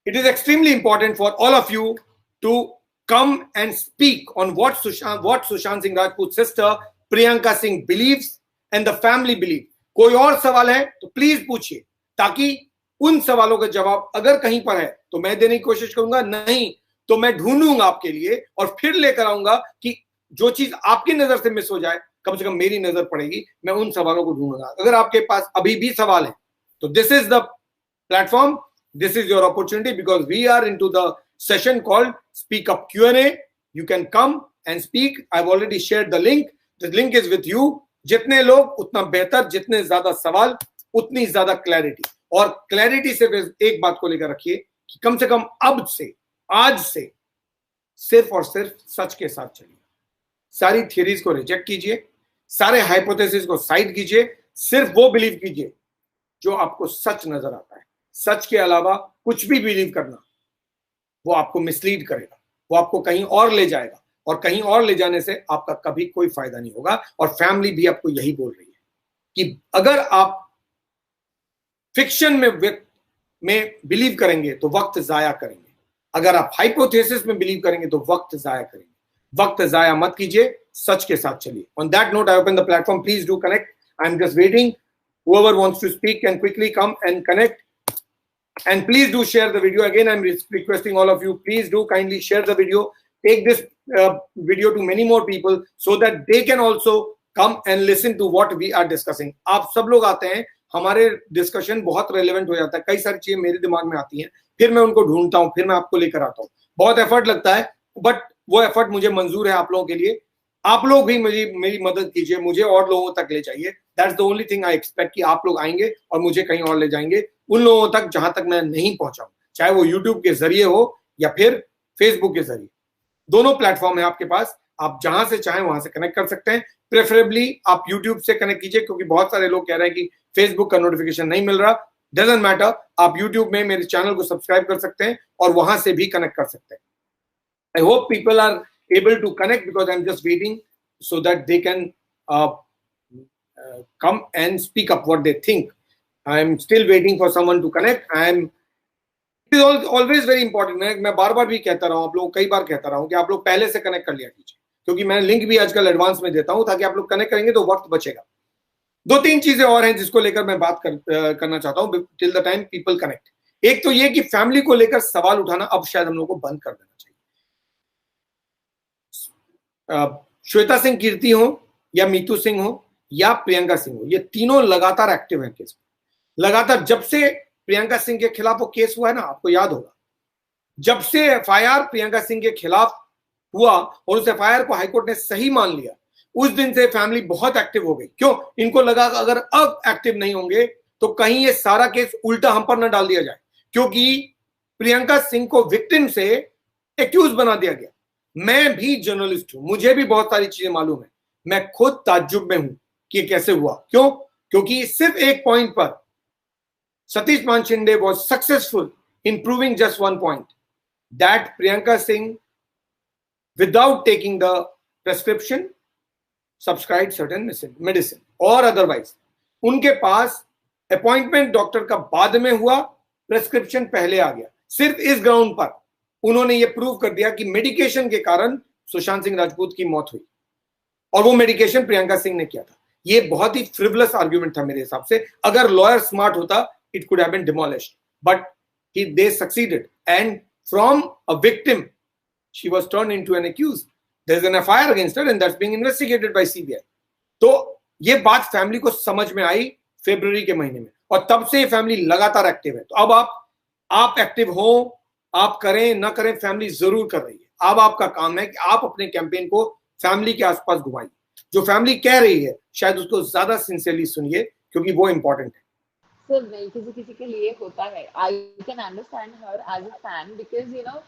it is extremely important for all of you to come and speak on what Sushant Singh Rajput's sister Priyanka Singh believes and the family believe. कोई और सवाल है तो please पूछिए, ताकि उन सवालों का जवाब अगर कहीं पर है तो मैं देने की कोशिश करूंगा, नहीं तो मैं ढूंढूंगा आपके लिए और फिर लेकर आऊंगा कि जो चीज आपकी नजर से मिस हो जाए कम से कम मेरी नजर पड़ेगी, मैं उन सवालों को ढूंढूंगा. अगर आपके पास अभी भी सवाल है तो this is the platform, this is your opportunity, because we are into the session called Speak Up Q&A. You can come and speak. I've already shared the link. The link is with you. जितने लोग उतना बेहतर, जितने ज्यादा सवाल उतनी ज्यादा clarity. और क्लैरिटी से एक बात को लेकर रखिए कि कम से कम अब से, आज से सिर्फ और सिर्फ सच के साथ चलिए. सारी थियरीज को रिजेक्ट कीजिए, सारे हाइपोथेसिस को साइड कीजिए, सिर्फ वो बिलीव कीजिए जो आपको सच नजर आता है. सच के अलावा कुछ भी बिलीव करना वो आपको मिसलीड करेगा, वो आपको कहीं और ले जाएगा, और कहीं और ले जाने से आपका कभी कोई फायदा नहीं होगा. और फैमिली भी आपको यही बोल रही है कि अगर आप फिक्शन में बिलीव करेंगे तो वक्त जाया करेंगे, अगर आप हाइपोथेसिस में बिलीव करेंगे तो वक्त जाया करेंगे. वक्त जाया मत कीजिए, सच के साथ चलिए. On that note I open the platform. Please do connect. I am just waiting. Whoever wants to speak can quickly come and connect. And please do share the video. Again, I'm requesting all of you, please do kindly share the video. Take this video to many more people so that they can also come and listen to what we are discussing. आप सब लोग आते हैं, हमारे discussion बहुत relevant हो जाता है. कई सारी चीजें मेरे दिमाग में आती हैं, फिर मैं उनको ढूंढता हूँ, फिर मैं आपको लेकर आता हूँ. बहुत एफर्ट लगता है, बट वो एफर्ट मुझे मंजूर है आप लोगों के लिए. आप लोग भी मेरी मदद कीजिए, मुझे और लोगों तक ले जाइए. That's the only thing I expect कि आप लोग आएंगे और मुझे कहीं और ले जाएंगे, उन लोगों तक जहां तक मैं नहीं पहुंचा हूं, चाहे वो यूट्यूब के जरिए हो या फिर फेसबुक के जरिए. दोनों प्लेटफॉर्म है आपके पास, आप जहां से चाहें वहां से कनेक्ट कर सकते हैं. प्रेफरेबली आप यूट्यूब से कनेक्ट कीजिए, क्योंकि बहुत सारे लोग कह रहे हैं कि फेसबुक का नोटिफिकेशन नहीं मिल रहा. डजंट मैटर, आप यूट्यूब में मेरे चैनल को सब्सक्राइब कर सकते हैं और वहां से भी कनेक्ट कर सकते हैं. I hope people are able to connect, because I am just waiting so that they can come and speak up what they think. I am still waiting for someone to connect. It is always very important. मैं बार बार भी कहता रहा हूँ, आप लोग कई बार कहता रहा हूँ कि आप लोग पहले से कनेक्ट कर लिया कीजिए, क्योंकि मैं लिंक भी आजकल एडवांस में देता हूँ ताकि आप लोग कनेक्ट करेंगे तो वक्त बचेगा. 2-3 चीजें और हैं जिसको लेकर मैं बात करना चाहता हूँ till the time people connect. एक तो ये कि फैमिली को लेकर सवाल उठाना अब शायद हम लोग को बंद कर देना चाहिए. श्वेता सिंह कीर्ति हो या मीतू सिंह हो या प्रियंका सिंह हो, ये तीनों लगातार एक्टिव हैं केस में. लगातार जब से प्रियंका सिंह के खिलाफ वो केस हुआ है ना, आपको याद होगा, जब से एफआईआर प्रियंका सिंह के खिलाफ हुआ और उस एफआईआर को हाईकोर्ट ने सही मान लिया, उस दिन से फैमिली बहुत एक्टिव हो गई. क्यों? इनको लगा अगर अब एक्टिव नहीं होंगे तो कहीं ये सारा केस उल्टा हम पर न डाल दिया जाए, क्योंकि प्रियंका सिंह को विक्टिम से एक्यूज बना दिया गया. मैं भी जर्नलिस्ट हूं, मुझे भी बहुत सारी चीजें मालूम है. मैं खुद ताज्जुब में हूं कि कैसे हुआ. क्यों? क्योंकि सिर्फ एक पॉइंट पर सतीश मान Shinde was successful in proving just one point, that Priyanka Singh without taking the prescription subscribe certain medicine और अदरवाइज उनके पास अपॉइंटमेंट डॉक्टर का बाद में हुआ, प्रेस्क्रिप्शन पहले आ गया. सिर्फ इस ग्राउंड पर उन्होंने ये प्रूव कर दिया कि मेडिकेशन के कारण सुशांत सिंह राजपूत की मौत हुई, और वो मेडिकेशन प्रियंका सिंह ने किया था. ये बहुत ही फ्रिवलस आर्गुमेंट था मेरे हिसाब से. अगर लॉयर स्मार्ट होता it could have been demolished, but they succeeded and from a victim she was turned into an accused. There is an FIR against her and that's being investigated by CBI. तो ये बात family को समझ में आई फरवरी के महीने में, और तब से फैमिली लगातार एक्टिव है. तो अब आप एक्टिव हो, आप करें ना करें, फैमिली जरूर कर रही है. अब आपका काम है कि आप अपने कैंपेन को फैमिली के आसपास घुमाइए. जो फैमिली कह रही है शायद उसको ज्यादा सिंसियरली सुनिए, क्योंकि वो इंपॉर्टेंट है. सर नहीं, किसी के लिए होता है. I can understand her as a fan, because you know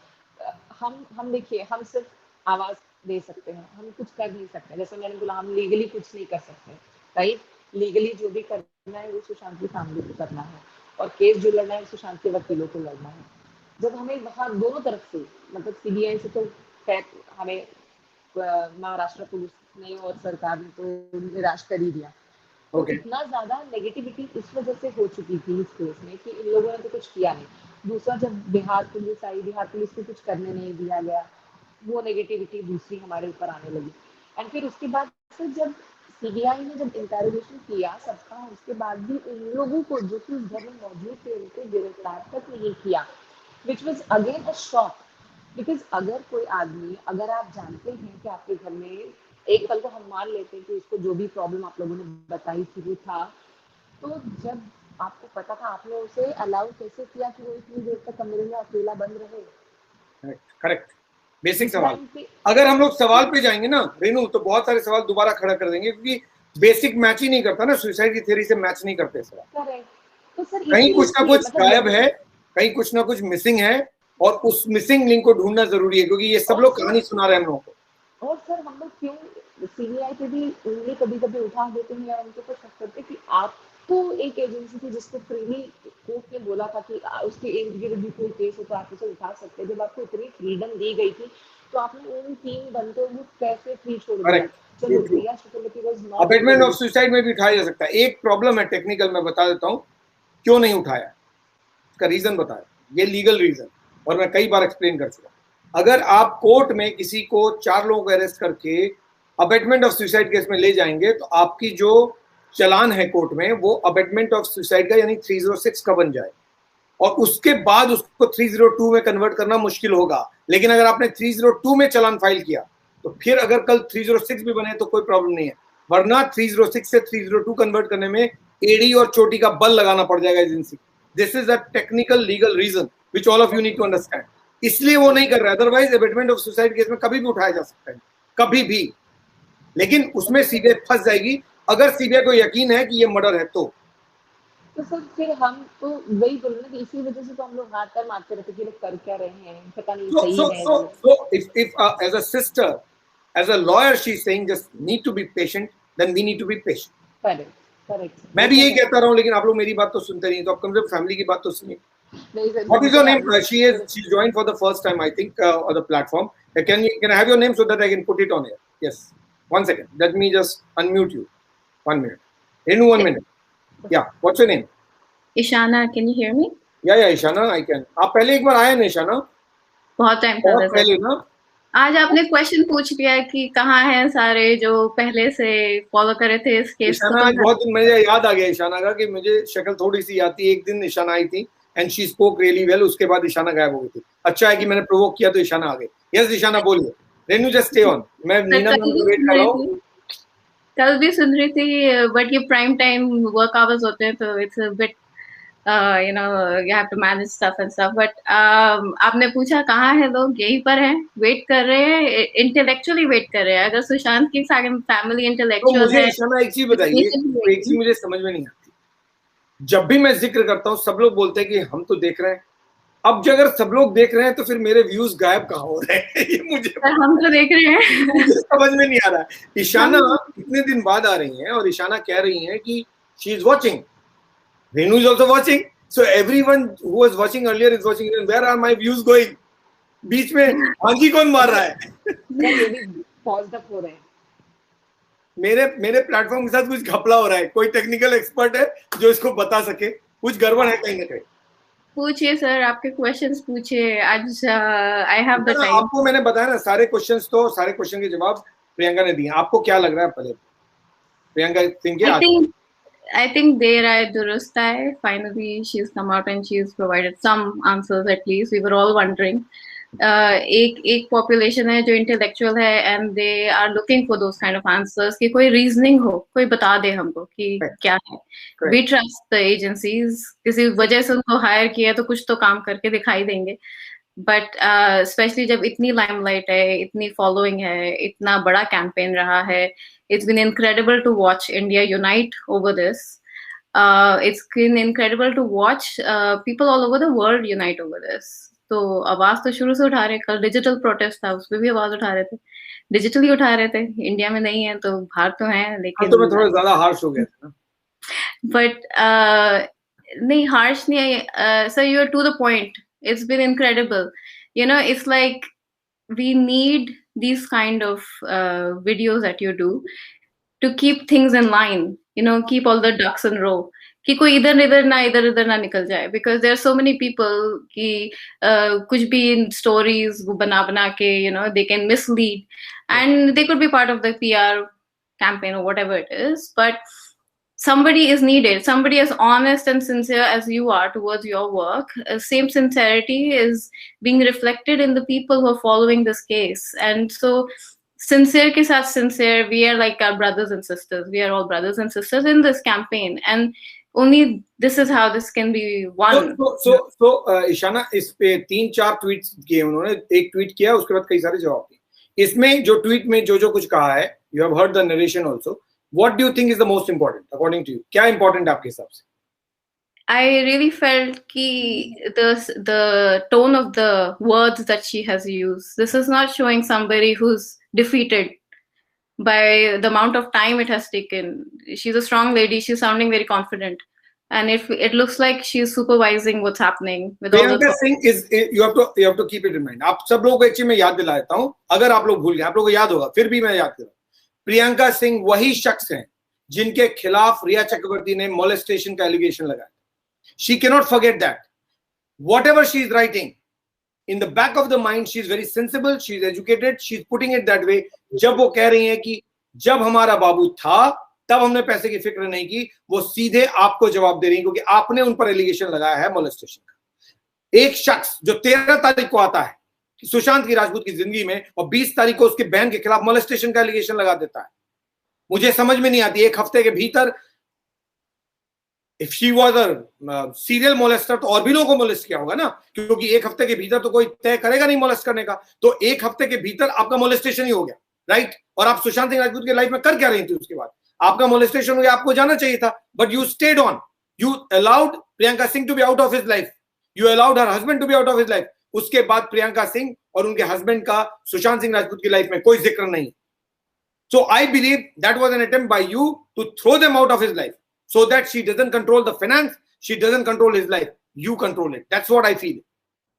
हम देखिए, हम सिर्फ आवाज दे सकते हैं, हम कुछ कर नहीं सकते. जैसे मैंने बोला, हम लीगली कुछ नहीं कर सकते, राइट. लीगली जो भी करना है वो सुशांत की फैमिली को करना है, और केस जो लड़ना है सुशांत के वकीलों को लड़ना है. जब हमें वहाँ दोनों तरफ से, मतलब सीबीआई से तो खैर हमें महाराष्ट्र पुलिस ने और सरकार ने तो निराश कर ही दिया. तो इतना ज्यादा नेगेटिविटी इस वजह से हो चुकी थी इस केस में कि इन लोगों ने तो कुछ किया नहीं. दूसरा जब बिहार पुलिस आई, बिहार पुलिस को कुछ करने नहीं दिया गया, वो नेगेटिविटी दूसरी हमारे ऊपर आने लगी। एंड फिर उसके बाद से जब सीबीआई ने जब इंटेरोगेशन किया सबका, उसके बाद भी उन लोगों को जो कि उस घर में मौजूद थे उनको गिरफ्तार तक नहीं किया, which was again a shock. Because अगर कोई आदमी, अगर आप जानते हैं कि आपके घर में, एक पल को हम मान लेते हैं कि उसको जो भी प्रॉब्लम आप लोगों ने बताई थी वो था, तो जब आपको पता था, आपने उसे अलाउ कैसे किया कि वो इतनी देर तक कमरे में अकेला बंद रहे? करेक्ट, बेसिक उस सवाल। टाइम पे अगर हम लोग सवाल पे जाएंगे ना रेनू, तो बहुत सारे सवाल दोबारा खड़ा कर देंगे, क्योंकि बेसिक मैच ही नहीं करता ना, सुसाइड की थ्योरी से मैच नहीं करते सवाल। करेक्ट। तो सर कहीं कुछ ना इसीलिए कुछ मतलब गायब है, कहीं कुछ ना कुछ मिसिंग है, और उस मिसिंग लिंक को ढूंढना जरूरी है, क्योंकि ये सब और लोग सर कहानी सुना रहे हैं हम लोगों को। और सर हम लोग क्यों सीबीआई पे भी उंगली कभी कभी उठा देते हैं या उनके ऊपर शक करते हैं कि आप तो एक एजेंसी थी जिसको फ्रीली कोर्ट ने बोला था कि उसके इर्द गिर्द भी कोई केस हो तो आप उसे उठा सकते हैं। जब आपको इतनी फ्रीडम दी गई थी तो आपने उन 3 बंदों को कैसे फ्री छोड़ दिया? करेक्ट, चलो प्रिया शुक्लवैती was not abetment of good. Suicide में भी उठाया जा सकता है। एक प्रॉब्लम है टेक्निकल, मैं बता देता हूँ क्यों नहीं उठाया, इसका रीजन बताया, ये लीगल रीजन, और मैं कई बार एक्सप्लेन कर चुका। अगर आप कोर्ट में किसी को 4 लोगों को अरेस्ट करके अबेटमेंट ऑफ सुसाइड केस में ले जाएंगे, तो आपकी जो चलान है कोर्ट में वो अबेटमेंट ऑफ सुसाइड का यानी 306 का बन जाए, और उसके बाद उसको 302 में कन्वर्ट करना मुश्किल होगा। लेकिन अगर आपने 302 में चलान फाइल किया तो फिर अगर कल 306 भी बने तो कोई प्रॉब्लम नहीं है, वरना 306 से 302 कन्वर्ट करने में एडी और चोटी का बल लगाना पड़ जाएगा agency. This is a technical legal reason which all of you need to understand. इसलिए वो नहीं कर रहा है, otherwise abetment of suicide case में कभी भी उठाया जा सकता है, कभी भी। लेकिन उसमें सीबीआई फंस जाएगी अगर सीबीआई को यकीन है कि ये मर्डर है तो सर फिर हम तो वही बोल रहे हैं कि इसी वजह से तो हम लोग हाथ पैर मारते रहते कि लोग कर क्या रहे हैं, पता नहीं So, सही so, है so, गलत। so if as a sister, as a lawyer, she's saying just need to be patient, then we need to be patient. Correct, correct sir, मैं वो भी तो यही है। कहता रहा हूँ, लेकिन आप लोग मेरी बात तो सुनते नहीं, तो आप कम से कम फैमिली की बात तो सुनिए। नहीं सर, What is your बिल्कुल name? हम She joined for the first time, I think, on the platform. Can I have your name so that I can put it on here? Yes. 1 second. Let me just unmute you. 1 minute. Renu, 1 minute. Yeah. What's your name? Ishana, can you hear me? Yeah, Ishana, I can. आप पहले एक बार आए ना Ishana? बहुत time बहुत पहले पहले sir. ना? आज आपने क्वेश्चन पूछ लिया कि कहाँ हैं सारे जो पहले से फॉलो करे थे इस केस को, ईशाना आज बहुत दिन मुझे याद आ गया ईशाना का, कि मुझे शक्ल थोड़ी सी याद थी। एक दिन ईशाना आई थी and she spoke really well, उसके बाद ईशाना गायब हो गई थी। अच्छा है कि मैंने प्रोवोक किया तो ईशाना आ गई। यस ईशाना बोलिए। रेनू जस्ट स्टे ऑन, मैं नीना मैम को वेट कर रहा हूँ। कल भी सुन रही थी, बट ये प्राइम टाइम वर्क आवर्स होते हैं तो it's a bit you know you have to manage stuff and stuff. But आपने पूछा कहाँ है लोग, यहीं पर हैं, वेट कर रहे हैं, इंटेलेक्चुअली वेट कर रहे हैं। अगर सुशांत की फैमिली तो इंटेलेक्चुअल मुझे है, ईशाना एक चीज बताइए, एक चीज मुझे समझ में नहीं आती। जब भी मैं जिक्र करता हूँ सब लोग बोलते हैं कि हम तो देख रहे हैं। अब जो अगर सब लोग देख रहे हैं तो फिर मेरे व्यूज गायब कहाँ हो रहे हैं? ये मुझे हम तो देख रहे हैं। मुझे समझ में नहीं आ रहा है। ईशाना इतने दिन बाद आ रही हैं और ईशाना कह रही हैं कि she is watching, Renu is also watching. So everyone who was watching earlier is watching. Where are my views going? बीच में आंधी कौन मार रहा है? सर ये भी पॉज्ड अप हो रहे हैं। मेरे प्लेटफॉर्म के साथ कुछ घपला हो रहा है। कोई टेक्निकल एक्सपर्ट है जो इसको बता सके? कुछ गड़बड़ है कहीं ना कहीं। पूछिए सर, आपके क्वेश्चंस पूछिए, आज आई हैव द टाइम। आपको मैंने बताया ना, सारे क्वेश्चन के जवाब प्रियंका ने दिए। आपको क्या लग रहा है पहले प्रियंका सिंह के? I think देर आए दुरुस्त आए. Finally, she's come out and she's provided some answers at least. We were all wondering. एक population है जो intellectual है and they are looking for those kind of answers कि कोई reasoning हो, कोई बता दे हमको कि क्या है. We trust the agencies. किसी वजह से उनको hire किया तो कुछ तो काम करके दिखाई देंगे. But especially जब इतनी limelight है, इतनी following है, इतना बड़ा campaign रहा है, it's been incredible to watch India unite over this. It's been incredible to watch people all over the world unite over this. तो आवाज तो शुरू से उठा रहे, कल डिजिटल प्रोटेस्ट था उसमें भी आवाज उठा रहे थे, डिजिटली उठा रहे थे। इंडिया में नहीं है तो बाहर तो है, लेकिन तो मैं थोड़ा ज्यादा हार्श हो गया था ना। बट नहीं हार्श नहीं है sir, you are to the point. It's been incredible. You know, it's like we need these kind of videos that you do to keep things in line, you know, keep all the ducks in row. कि कोई इधर उधर ना निकल जाए, because there are so many people कि कुछ भी स्टोरीज बना के दे can mislead and they could be part of the PR campaign or whatever it is, but somebody is needed, somebody as honest and sincere as you are towards your work. Same sincerity is being reflected in the people who are following this case. And so sincere ke sath sincere, we are like our brothers and sisters, we are all brothers and sisters in this campaign, and only this is how this can be won. So Ishana, इस पे 3-4 tweets किए उन्होंने, एक tweet किया उसके बाद कई सारे जवाब दिए। इसमें जो ट्वीट में जो कुछ कहा है, you have heard the narration also, what do you think is the most important according to you? क्या important आपके हिसाब से? I really felt ki the tone of the words that she has used, this is not showing somebody who's defeated by the amount of time it has taken. She's a strong lady, she's sounding very confident, and if it looks like she's supervising what's happening with all Priyanka Singh is, you have to keep it in mind. आप सब लोगों को एक चीज मैं याद दिला देता हूं, अगर आप लोग भूल गए, आप लोगों को याद होगा, फिर भी मैं याद कर रहा हूं। प्रियंका सिंह वही शख्स हैं जिनके खिलाफ रिया चक्रवर्ती ने मोलेस्टेशन का एलिगेशन लगाया। She cannot forget that. Whatever she is writing, in the back of the mind, she is very sensible, she is educated, she is putting it that way. जब वो कह रही हैं कि जब हमारा बाबू था तब हमने पैसे की फिक्र नहीं की, वो सीधे आपको जवाब दे रही है क्योंकि आपने उन पर एलिगेशन लगाया है मोलेस्टेशन का। एक शख्स जो 13 तारीख को आता है सुशांत की राजपूत की जिंदगी में और 20 तारीख को उसके बहन के खिलाफ मोलेस्टेशन का एलिगेशन लगा देता है, मुझे समझ में नहीं आती। एक हफ्ते के भीतर if she was a serial molester तो और भी लोगों को मोलेस्ट किया होगा ना, क्योंकि एक हफ्ते के भीतर तो कोई तय करेगा नहीं मोलेस्ट करने का, तो एक हफ्ते के भीतर आपका मोलेस्टेशन ही हो गया, राइट? और आप सुशांत सिंह राजपूत के लाइफ में कर क्या रही थी उसके बाद? आपका मोलेस्टेशन हो गया, आपको जाना चाहिए था, but you stayed on, you allowed Priyanka Singh to be out of his life, you allowed her husband to be out of his life. उसके बाद प्रियंका सिंह और उनके हस्बैंड का सुशांत सिंह राजपूत की लाइफ में कोई जिक्र नहीं। So I believe that was an attempt by you to throw them out of his life so that she doesn't control the finance, she doesn't control his life, you control it. That's what I feel.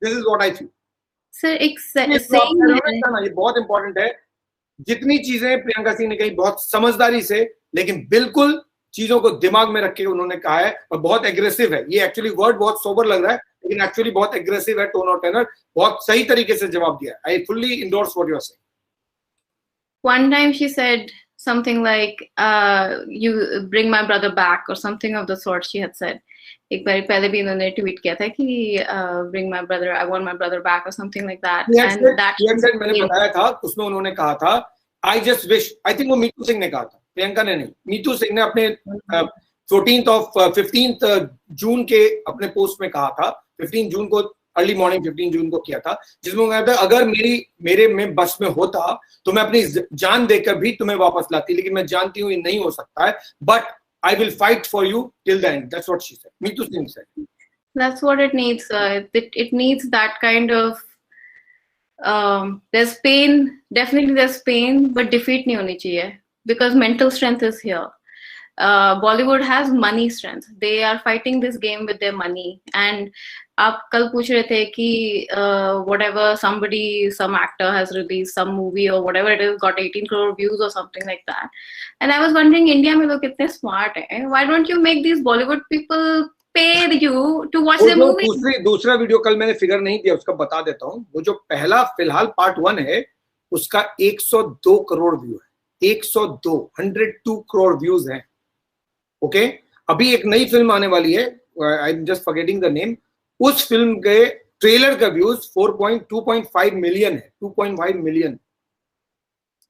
This is what I feel. Sir, ये बहुत important है। जितनी चीजें प्रियंका सिंह ने कही बहुत समझदारी से, लेकिन बिल्कुल चीजों को दिमाग में रख के उन्होंने कहा है, और बहुत एग्रेसिव है। ये एक्चुअली वर्ड बहुत सोबर लग रहा है, लेकिन एक्चुअली बहुत एग्रेसिव है, टोन और टेनर बहुत सही तरीके से जवाब दिया है। I fully endorse what you are saying. One time she said something like, you bring my brother back or something of the sort she had said. एक बार पहले भी इन्होंने ट्वीट किया था कि bring my brother, I want my brother back or something like that. And that मैंने बताया था, उसमें उन्होंने कहा था I just wish, I think वो मीतू सिंह ने कहा था, प्रियंका ने नहीं। मीतू सिंह ने अपने 15th जून के अपने पोस्ट में कहा था, 15 जून को अर्ली मॉर्निंग 15 जून को किया था, जिसमें कहा था अगर मेरे में बस में होता तो मैं अपनी जान देकर भी तुम्हें वापस लाती, लेकिन मैं जानती हूँ ये नहीं हो सकता है, but I will fight for you till the end. That's what she said. Meetu Singh said. That's what it needs. It needs that kind of there's pain, definitely there's pain, but defeat नहीं होनी चाहिए, because mental strength is here. Bollywood has money strength. They are fighting this game with their money. And आप कल पूछ रहे थे कि whatever some actor has released some movie or whatever it is, got 18 crore views or something like that. And I was wondering, India में लोग कितने smart हैं? Why don't you make these Bollywood people pay you to watch the movie? दूसरा video कल मैंने figure नहीं दिया, उसका बता देता हूँ। वो जो पहला फिलहाल पार्ट 1 है, उसका 102 करोड़ व्यू है, 102 करोड़ व्यूज हैं। ओके, अभी एक नई फिल्म आने वाली है, आई am just forgetting the name, उस फिल्म के ट्रेलर का व्यूज 2.5 मिलियन है, 2.5 मिलियन।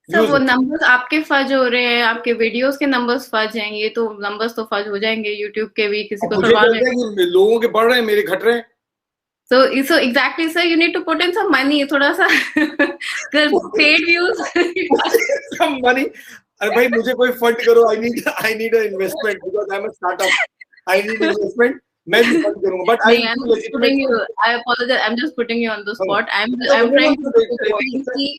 सर वो नंबर्स आपके फज हो रहे हैं, आपके वीडियोस के नंबर्स फज हैं, ये तो नंबर्स तो फज हो जाएंगे यूट्यूब के भी, किसी को परवाह नहीं। लोगों के बढ़ रहे हैं, मेरे घट रहे हैं। So exactly sir, you need to put in some money, थोड़ा सा paid views some money। अरे भाई मुझे कोई फंड करो, I need an investment because I'm a startup, I need investment। मैं भी फंड करूंगा, but I apologize, I'm just putting you on the spot. I'm trying to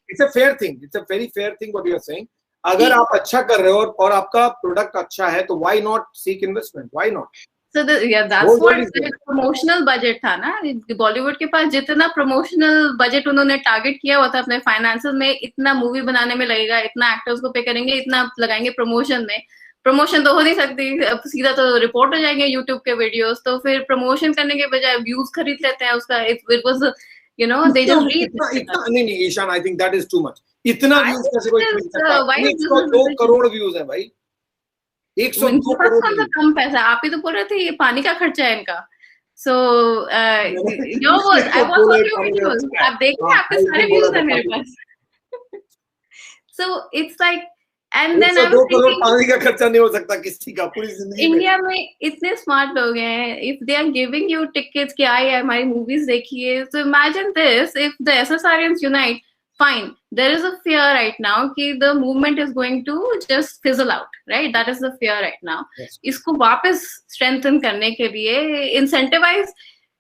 it's a fair thing, it's a very fair thing what you are saying। अगर आप अच्छा कर रहे हो और आपका प्रोडक्ट अच्छा है तो why not seek investment, why not? So that's what promotional budget था ना, बॉलीवुड के पास जितना प्रमोशनल बजट उन्होंने टारगेट किया हुआ था अपने फाइनेंसेस में, इतना मूवी बनाने में लगेगा, इतना एक्टर्स को पे करेंगे, इतना लगाएंगे प्रमोशन में, प्रमोशन तो हो नहीं सकती, अब सीधा तो रिपोर्ट हो जाएंगे यूट्यूब के वीडियोस, तो फिर प्रमोशन करने के बजाय व्यूज खरीद लेते हैं उसका. It was you know they just read इतना नहीं Ishaan, I think that is too much. इतना व्यूज कैसे कोई खरीद सकता है? 102 करोड़ व्यूज है भाई, 102 करोड़. कम पैसा. आप ही तो बोल रहे थे ये पानी का खर्चा है इनका. So yo was I was watching your videos. आप देखिए आपके सारे views हैं मेरे पास. So it's like, and then I was thinking, पानी का खर्चा नहीं हो सकता किसी का पूरी जिंदगी. इंडिया में इतने स्मार्ट लोग हैं. If they are giving you tickets कि आइए हमारी मूवीज देखिए, so imagine this, if the SSRians unite, fine. There is a fear right now कि the movement is going to just fizzle out, right? That is the fear right now. Yes. इसको वापस strengthen करने के लिए incentivize,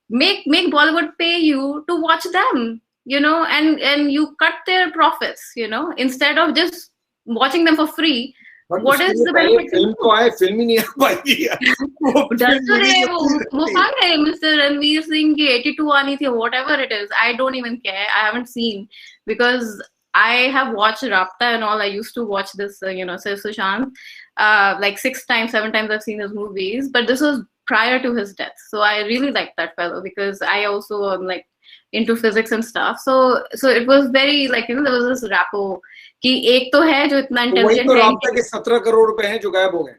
make Bollywood pay you to watch them, you know, and you cut their profits, you know, instead of just watching them for free. But what is the benefit? Film तो आए, film ही नहीं आ पाएगी यार. वो fun है. Mister Ranveer Singh की 82 आनी थी, whatever it is, I don't even care. I haven't seen, because I have watched Rapta and all. I used to watch this, you know, Sir Sushant, like 6 times, 7 times I've seen his movies, but this was prior to his death. So I really liked that fellow, because I also am like into physics and stuff. So it was very like, you know, there was this rapport कि एक तो है जो इतना intelligent है. राब्ता के 17 करोड़ रुपए हैं जो गायब हो गए.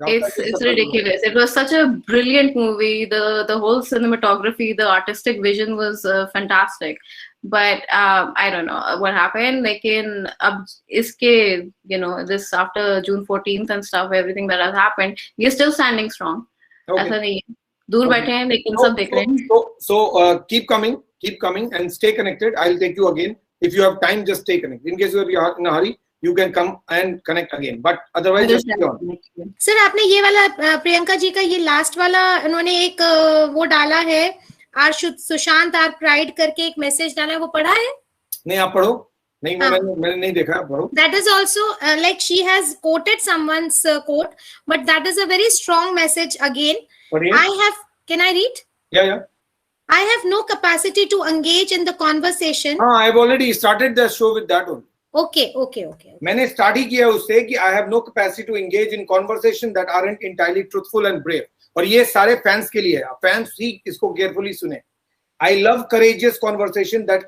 It's ridiculous. It was such a brilliant movie. The whole cinematography, the artistic vision was fantastic. But I don't know what happened. लेकिन अब इसके, you know, this after June 14th and stuff, everything that has happened, we are still standing strong. ऐसा नहीं है, दूर बैठे हैं लेकिन सब देख रहे हैं. So keep coming and stay connected. I'll take you again. If you have time, just stay connected. In case you are in a hurry, you can come and connect again. But otherwise, just stay on. Sir आपने ये वाला प्रियंका जी का ये last वाला उन्होंने एक वो डाला है, आर सुशांत आर प्राइड करके एक मैसेज डाला है, वो पढ़ा है? नहीं, आप पढ़ो. नहीं, मैंने नहीं देखा, पढ़ो. That is also like she has quoted someone's quote, but that is a very strong message again. Can I read? Yeah. I have no capacity to engage in the conversation. I have already started the show with that one. Okay. मैंने start ही किया उससे कि I have no capacity to engage in conversation that aren't entirely truthful and brave. और ये सारे fans के लिए है. फैंस ही इसको केयरफुली सुने. I love courageous conversation that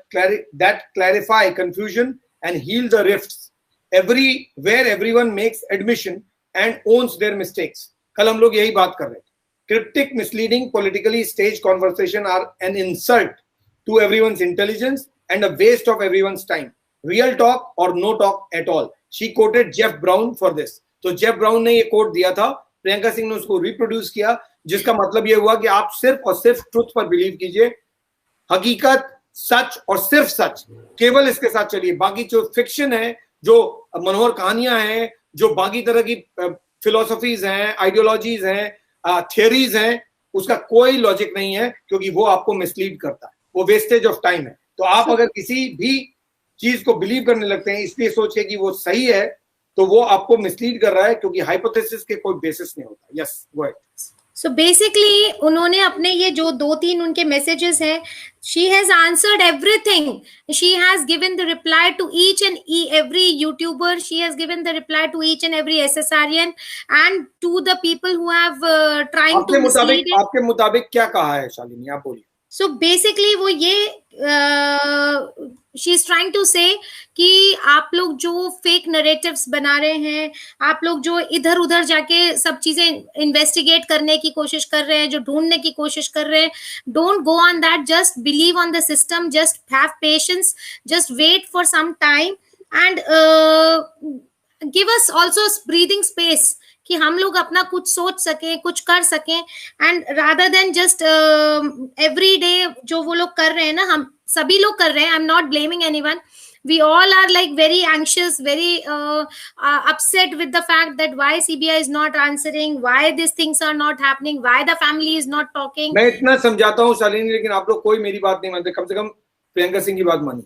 clarify confusion and heal the rifts. Where everyone makes admission and owns their mistakes. कल हम लोग यही बात कर रहे थे. Cryptic, misleading, politically staged conversation are an insult to everyone's intelligence and a waste of everyone's time. Real talk or no talk at all. She quoted Jeff Brown for this. तो Jeff Brown ने ये quote दिया था, प्रियंका सिंह ने उसको reproduce किया, जिसका मतलब ये हुआ कि आप सिर्फ और सिर्फ truth पर believe कीजिए, हकीकत, सच और सिर्फ सच, केवल इसके साथ चलिए. बाकी जो fiction है, जो मनोहर कहानियां हैं, जो बाकी तरह की philosophies हैं, ideologies हैं, थियरीज हैं, उसका कोई लॉजिक नहीं है, क्योंकि वो आपको मिसलीड करता है, वो वेस्टेज ऑफ टाइम है. तो आप अगर किसी भी चीज को बिलीव करने लगते हैं इसलिए सोच के कि वो सही है, तो वो आपको मिसलीड कर रहा है, क्योंकि हाइपोथेसिस के कोई बेसिस नहीं होता. Yes, go ahead. So basically उन्होंने अपने ये जो 2-3 उनके मैसेजेस हैं, she has answered everything. She has given the reply to each and every YouTuber. She has given the reply to each and every SSRian and to the people who have trying to mislead it. आपके मुताबिक क्या कहा है शालिनी, आप बोलिए. So basically वो ये she is trying to say कि आप लोग जो फेक नरेटिव्स बना रहे हैं, आप लोग जो इधर उधर जाके सब चीजें इन्वेस्टिगेट करने की कोशिश कर रहे हैं, जो ढूंढने की कोशिश कर रहे हैं, don't go on that, just believe on the system, just have patience, just wait for some time and give us also breathing space कि हम लोग अपना कुछ सोच सके, कुछ कर सकें, and rather than just every day जो वो लोग कर रहे हैं ना, हम सभी लोग कर रहे हैं, I am not blaming anyone, we all are like very anxious, very upset with the fact that why CBI is not answering, why these things are not happening, why the family is not talking. मैं इतना समझाता हूँ शालिनी, लेकिन आप लोग कोई मेरी बात नहीं मानते, कम से कम प्रियंका सिंह की बात मानी.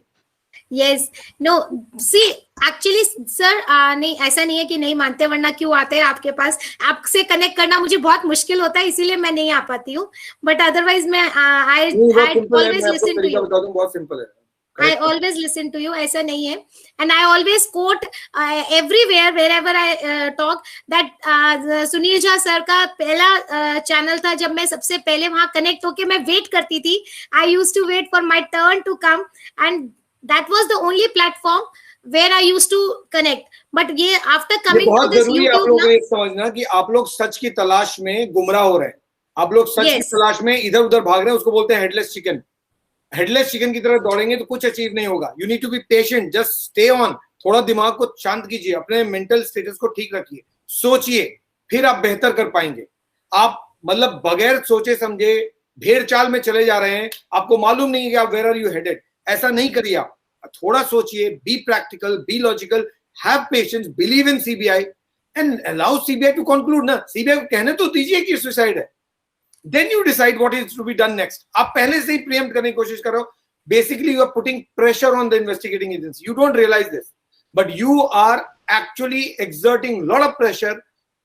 Yes, no, see, actually sir, नहीं, ऐसा नहीं है कि नहीं मानते, वरना क्यों आते हैं आपके पास. आपसे कनेक्ट करना मुझे बहुत मुश्किल होता है, इसीलिए मैं नहीं आ पाती हूँ, बट अदरवाइज मैं I always listen to you. बता दूं, बहुत सिंपल है. I always listen to you, ऐसा नहीं है, and I always quote everywhere wherever I talk that Sunil Jha sir का पहला चैनल था, जब मैं सबसे पहले वहां कनेक्ट होके मैं वेट करती थी. I used to wait for my turn to come, and that was the only platform where I used to connect. But ये after coming to this YouTube, आप लोग ये समझना कि आप लोग सच की तलाश में गुमराह हो रहे हैं. आप लोग सच की तलाश में इधर उधर भाग रहे हैं, उसको बोलते हैं हेडलेस चिकन. हेडलेस चिकन की तरह दौड़ेंगे तो कुछ अचीव नहीं होगा. You need to be patient, just stay on. थोड़ा दिमाग को शांत कीजिए, अपने मेंटल स्टेटस को ठीक रखिए, सोचिए, फिर आप बेहतर कर पाएंगे. आप मतलब बगैर सोचे समझे भेड़ चाल में चले जा रहे हैं, आपको मालूम नहीं है कि आप वेयर आर यू हेडेड. ऐसा नहीं करिए. आप थोड़ा सोचिए, be practical, be logical, have patience, believe in CBI and allow CBI to conclude. ना सीबीआई को कहने तो दीजिए कि सुसाइड है. Then you decide what is to be done next. आप पहले से ही preempt करने की कोशिश करो. Basically, you are putting pressure on the investigating agency. You don't realize this, but you are actually exerting a lot of pressure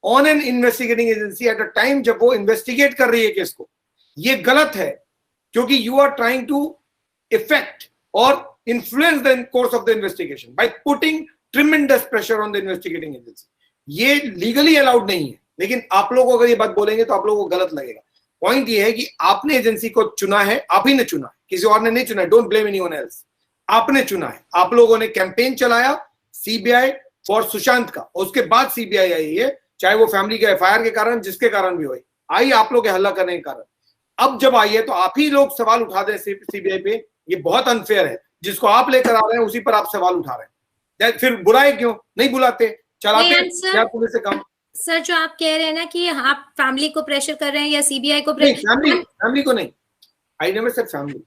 on an investigating agency at a time जब वो investigate कर रही है case को. ये गलत है, क्योंकि you are trying to affect or influence the course of the investigation by putting tremendous pressure on the investigating agency. ये legally allowed नहीं है, लेकिन आप लोग अगर ये बात बोलेंगे तो आप लोगों को गलत लगेगा. पॉइंट ये है कि आपने एजेंसी को चुना है, आप ही ने चुना है, किसी और ने नहीं चुना है. Don't blame anyone else. आपने चुना है. आप लोगों ने कैंपेन चलाया सीबीआई फॉर सुशांत का, उसके बाद सीबीआई आई है, चाहे वो फैमिली के एफआईआर के कारण, जिसके कारण भी हुई, आई आप लोग के हल्ला करने के कारण. अब जब आई है तो आप ही लोग सवाल उठा दें सीबीआई पे. ये बहुत अनफेयर है. जिसको आप लेकर आ रहे हैं उसी पर आप सवाल उठा रहे हैं. फिर बुलाए क्यों नहीं? बुलाते, चलाते या पुलिस से काम. सर, जो आप कह रहे हैं ना कि आप फैमिली को प्रेशर कर रहे हैं या सीबीआई को प्रेशर, फैमिली को नहीं. I never said family,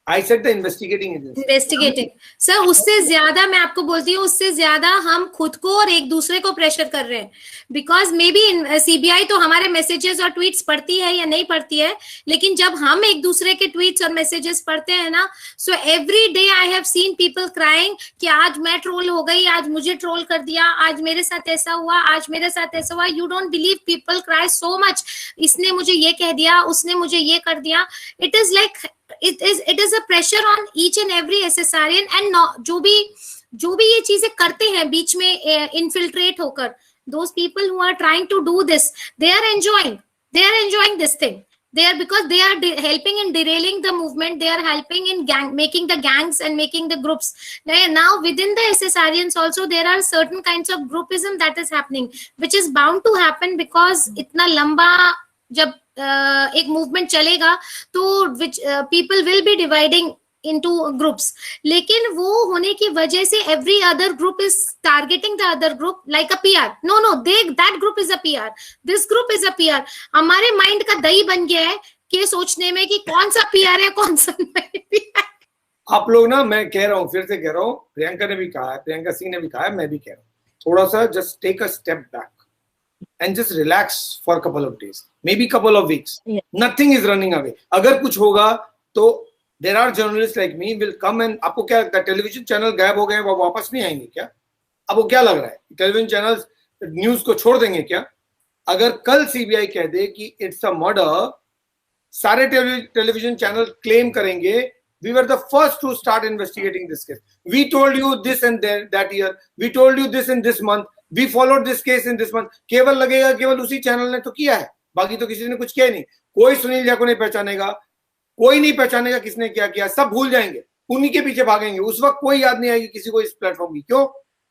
I said the investigating agency. Investigating sir, उससे ज्यादा मैं आपको बोलती हूँ, उससे ज्यादा हम खुद को और एक दूसरे को प्रेशर कर रहे हैं. बिकॉज मे बी सीबीआई तो हमारे मैसेजेस और ट्वीट्स पढ़ती है या नहीं पढ़ती है, लेकिन जब हम एक दूसरे के ट्वीट्स और मैसेजेस पढ़ते हैं ना, so every day I have seen people crying कि आज मैं ट्रोल हो गई, आज मुझे ट्रोल कर दिया, आज मेरे साथ ऐसा हुआ, आज मेरे साथ ऐसा हुआ. You don't believe, people cry so much. इसने मुझे ये कह दिया, उसने मुझे ये कर दिया. It is like it is a pressure on each and every SSRian, and जो भी ये चीजें करते हैं बीच में infiltrate होकर, those people who are trying to do this, they are enjoying this thing. Because they are helping in derailing the movement. They are helping in making the gangs and making the groups. Now within the SSRians also there are certain kinds of groupism that is happening, which is bound to happen because इतना लंबा जब एक movement चलेगा तो which people will be dividing into groups. लेकिन वो होने की वजह से every other group is targeting the other group like a PR. No, that group is a PR. This group is a PR. हमारे माइंड का दही बन गया है कि सोचने में कि कौन सा PR है, कौन सा नहीं PR. आप लोग ना, मैं कह रहा हूँ, फिर से कह रहा हूँ, प्रियंका ने भी कहा है, प्रियंका सिंह ने भी कहा है, मैं भी कह रहा हूँ, थोड़ा सा just take a step back and just relax for a couple of days, maybe couple of weeks. Yeah. Nothing is running away. अगर कुछ होगा तो there are journalists like me will come and आपको क्या लगता है टेलीविजन चैनल गायब हो गए, वो वापस नहीं आएंगे क्या? आपको क्या लग रहा है टेलीविजन चैनल्स न्यूज को छोड़ देंगे क्या? अगर कल सीबीआई कह दे कि इट्स अ मर्डर, सारे टेलीविजन चैनल क्लेम करेंगे we were the first to start investigating this case. We told you this and that year. We told you this in this month. We followed this case in this month. केवल लगेगा केवल उसी channel ने तो किया है, बाकी तो किसी ने कुछ किया नहीं. कोई सुनील झा को नहीं पहचानेगा, कोई नहीं पहचानेगा किसने क्या किया, सब भूल जाएंगे, उन्हीं के पीछे भागेंगे. उस वक्त कोई याद नहीं आएगी किसी को इस प्लेटफॉर्म की. क्यों?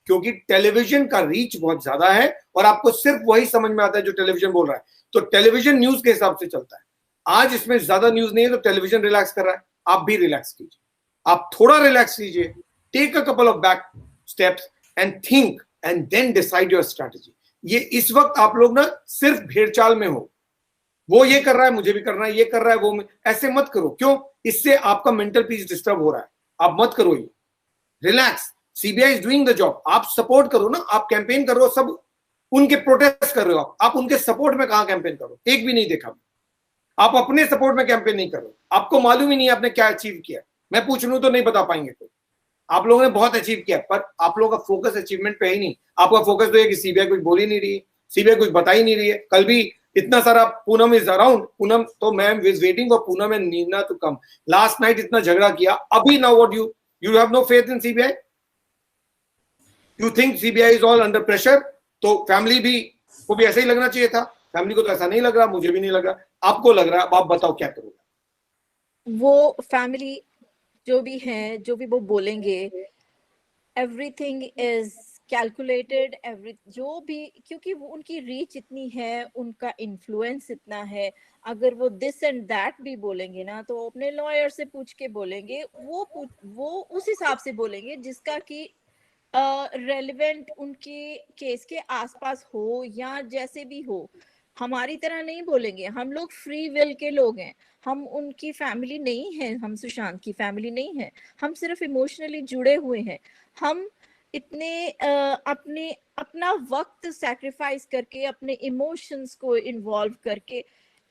क्योंकि टेलीविजन का रीच बहुत ज्यादा है और आपको सिर्फ वही समझ में आता है जो टेलीविजन बोल रहा है. तो टेलीविजन न्यूज के हिसाब से चलता है. आज इसमें ज्यादा न्यूज नहीं है तो टेलीविजन रिलैक्स कर रहा है, आप भी रिलैक्स कीजिए, आप थोड़ा रिलैक्स कीजिए, take a couple of back steps and think and then decide your strategy. ये इस वक्त आप लोग ना सिर्फ भेड़चाल में हो, वो ये कर रहा है मुझे भी करना है, ये कर रहा है वो, ऐसे मत करो. क्यों? इससे आपका मेंटल पीस डिस्टर्ब हो रहा है. आप मत करो ये. Relax. CBI is doing the job. आप सपोर्ट करो ना, आप कैंपेन करो, सब उनके प्रोटेस्ट कर रहे हो, आप उनके सपोर्ट में कहां कैंपेन करो? एक भी नहीं देखा. आप अपने सपोर्ट में कैंपेन नहीं करो. आपको मालूम ही नहीं आपने क्या अचीव किया. मैं पूछ लूं तो नहीं बता पाएंगे कोई. आप लोगों ने बहुत अचीव किया, पर आप लोगों का फोकस अचीवमेंट पे ही नहीं. आपका फोकस तो है कि सीबीआई कुछ बोल ही नहीं रही है, सीबीआई कुछ बता ही नहीं रही है. कल भी इतना सारा पूनम इज अराउंड, पूनम तो ma'am is waiting for Poonam and Neena to come. Last night इतना झगड़ा किया, अभी now what You have no faith in CBI? You think CBI is all under pressure? तो फैमिली भी को भी ऐसा ही लगना चाहिए था. फैमिली को तो ऐसा नहीं लग रहा, मुझे भी नहीं लग रहा. आपको लग रहा है, आप बताओ क्या करोगे? वो फैमिली जो भी है, जो भी वो बोलेंगे, एवरीथिंग इज कैलकुलेटेड, जो भी, क्योंकि वो उनकी रीच इतनी है, उनका इन्फ्लुएंस इतना है. अगर वो दिस एंड दैट भी बोलेंगे ना, तो अपने लॉयर से पूछ के बोलेंगे, वो उस हिसाब से बोलेंगे जिसका कि रेलेवेंट उनके केस के आसपास हो या जैसे भी हो. हमारी तरह नहीं बोलेंगे. हम लोग फ्री विल के लोग हैं. हम उनकी फैमिली नहीं है, हम सुशांत की फैमिली नहीं है. हम सिर्फ इमोशनली जुड़े हुए हैं. हम इतने अपना वक्त सैक्रिफाइस करके, अपने इमोशंस को इन्वॉल्व करके,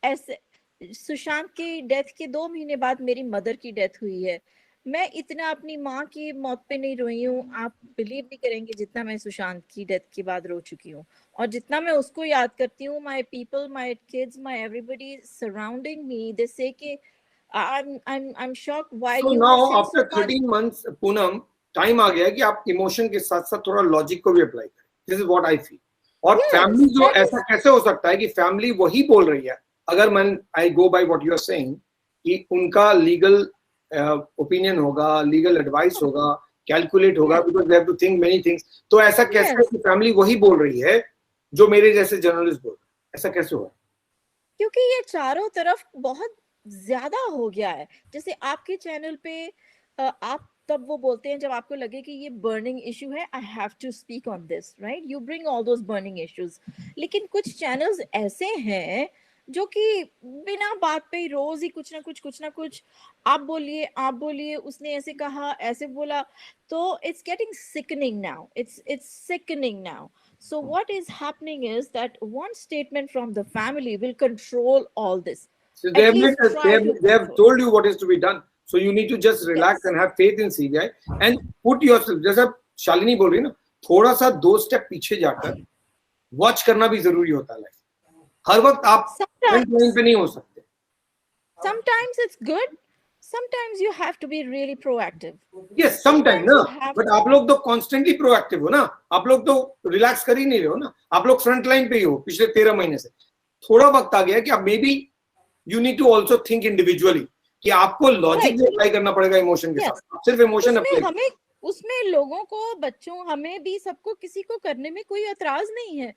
ऐसे सुशांत की डेथ के 2 महीने बाद मेरी मदर की डेथ हुई है. मैं इतना अपनी माँ की मौत पे नहीं रोई हूँ, आप बिलीव नहीं करेंगे जितना मैं सुशांत की डेथ के बाद रो चुकी हूँ. और जितना मैं उसको याद करती हूँ, my people, my kids, my everybody surrounding me, they say कि I'm shocked why So you now were after 13 months, Poonam, time आ गया कि आप इमोशन के साथ साथ थोड़ा लॉजिक को भी अप्लाई करें. This is what I feel. और फैमिली जो ऐसा कैसे हो सकता है कि फैमिली वही बोल रही है, अगर मैं I go by what you are saying, कि उनका लीगल ओपिनियन होगा, लीगल एडवाइस होगा, कैलकुलेट होगा, because they have to think many things. तो ऐसा कैसे है कि फैमिली वही बोल रही है जो मेरे जैसे जर्नलिस्ट बोल रहे हैं? ऐसा कैसे हुआ? क्योंकि ये चारों तरफ बहुत ज्यादा हो गया है. जैसे आपके चैनल पे आप तब वो बोलते हैं जब आपको लगे कि ये बर्निंग इशू है, I have to speak on this, right? You bring all those burning issues. लेकिन कुछ चैनल्स ऐसे हैं जो कि बिना बात पे ही रोज ही कुछ ना कुछ आप बोलिए, उसने ऐसे कहा, ऐसे बोला. तो it's getting sickening now. It's sickening now. So what is happening is that one statement from the family will control all this. So they have told you what is to be done. So you need to just relax and have faith in CBI and put yourself, जैसा शालिनी बोल रही है ना, थोड़ा सा 2 step पीछे जाकर watch करना भी जरूरी होता है. हर वक्त आप फ्रंट लाइन पे नहीं हो सकते. Sometimes it's good. Sometimes you have to be really proactive. Yes, sometimes ना, but आप लोग तो constantly proactive हो ना. आप लोग तो रिलैक्स कर ही नहीं रहे हो ना. आप लोग फ्रंट लाइन पे ही हो पिछले 13 महीने से. थोड़ा वक्त आ गया कि अब maybe you need to also think individually कि आपको लॉजिक भी अप्लाई करना पड़ेगा इमोशन के साथ. सिर्फ इमोशन अप्लाई, उसमें लोगों को, बच्चों, हमें भी, सबको, किसी को करने में कोई एतराज नहीं है.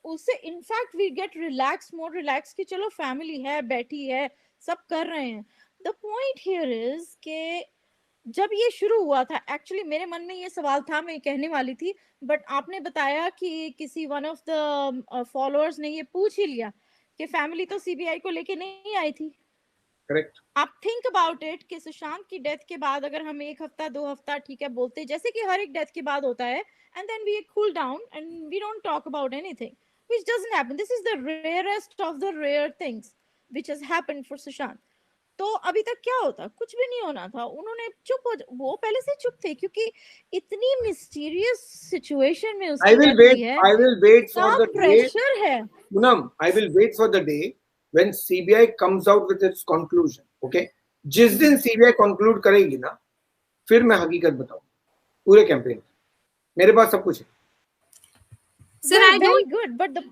उससे in fact we get relax, more relax कि चलो फैमिली है, बैठी है, सब कर रहे हैं. द पॉइंट हियर इज कि जब ये शुरू हुआ था, एक्चुअली मेरे मन में ये सवाल था, मैं कहने वाली थी, बट आपने बताया कि किसी वन ऑफ द फॉलोअर्स ने ये पूछ ही लिया कि फैमिली तो सीबीआई को लेके नहीं आई थी. करेक्ट. आप थिंक अबाउट इट कि सुशांत की डेथ के बाद अगर हम 1 हफ्ता 2 हफ्ता ठीक है बोलते, जैसे कि हर एक डेथ के बाद होता है, and then we cool down and we don't talk about anything, which doesn't happen. This is the rarest of the rare things which has happened for Sushant. तो अभी तक क्या होता? कुछ भी नहीं होना था. उन्होंने वो पहले से चुप थे क्योंकि इतनी मिस्टीरियस सिचुएशन में उसकी I will wait for the pressure है. Poonam, I will wait for the day when CBI comes out with its conclusion. Okay? जिस दिन CBI conclude करेगी ना, फिर मैं हकीकत बताऊंगा पूरे कैंपेन. मेरे पास सब कुछ है. Sir, I very don't. good, but the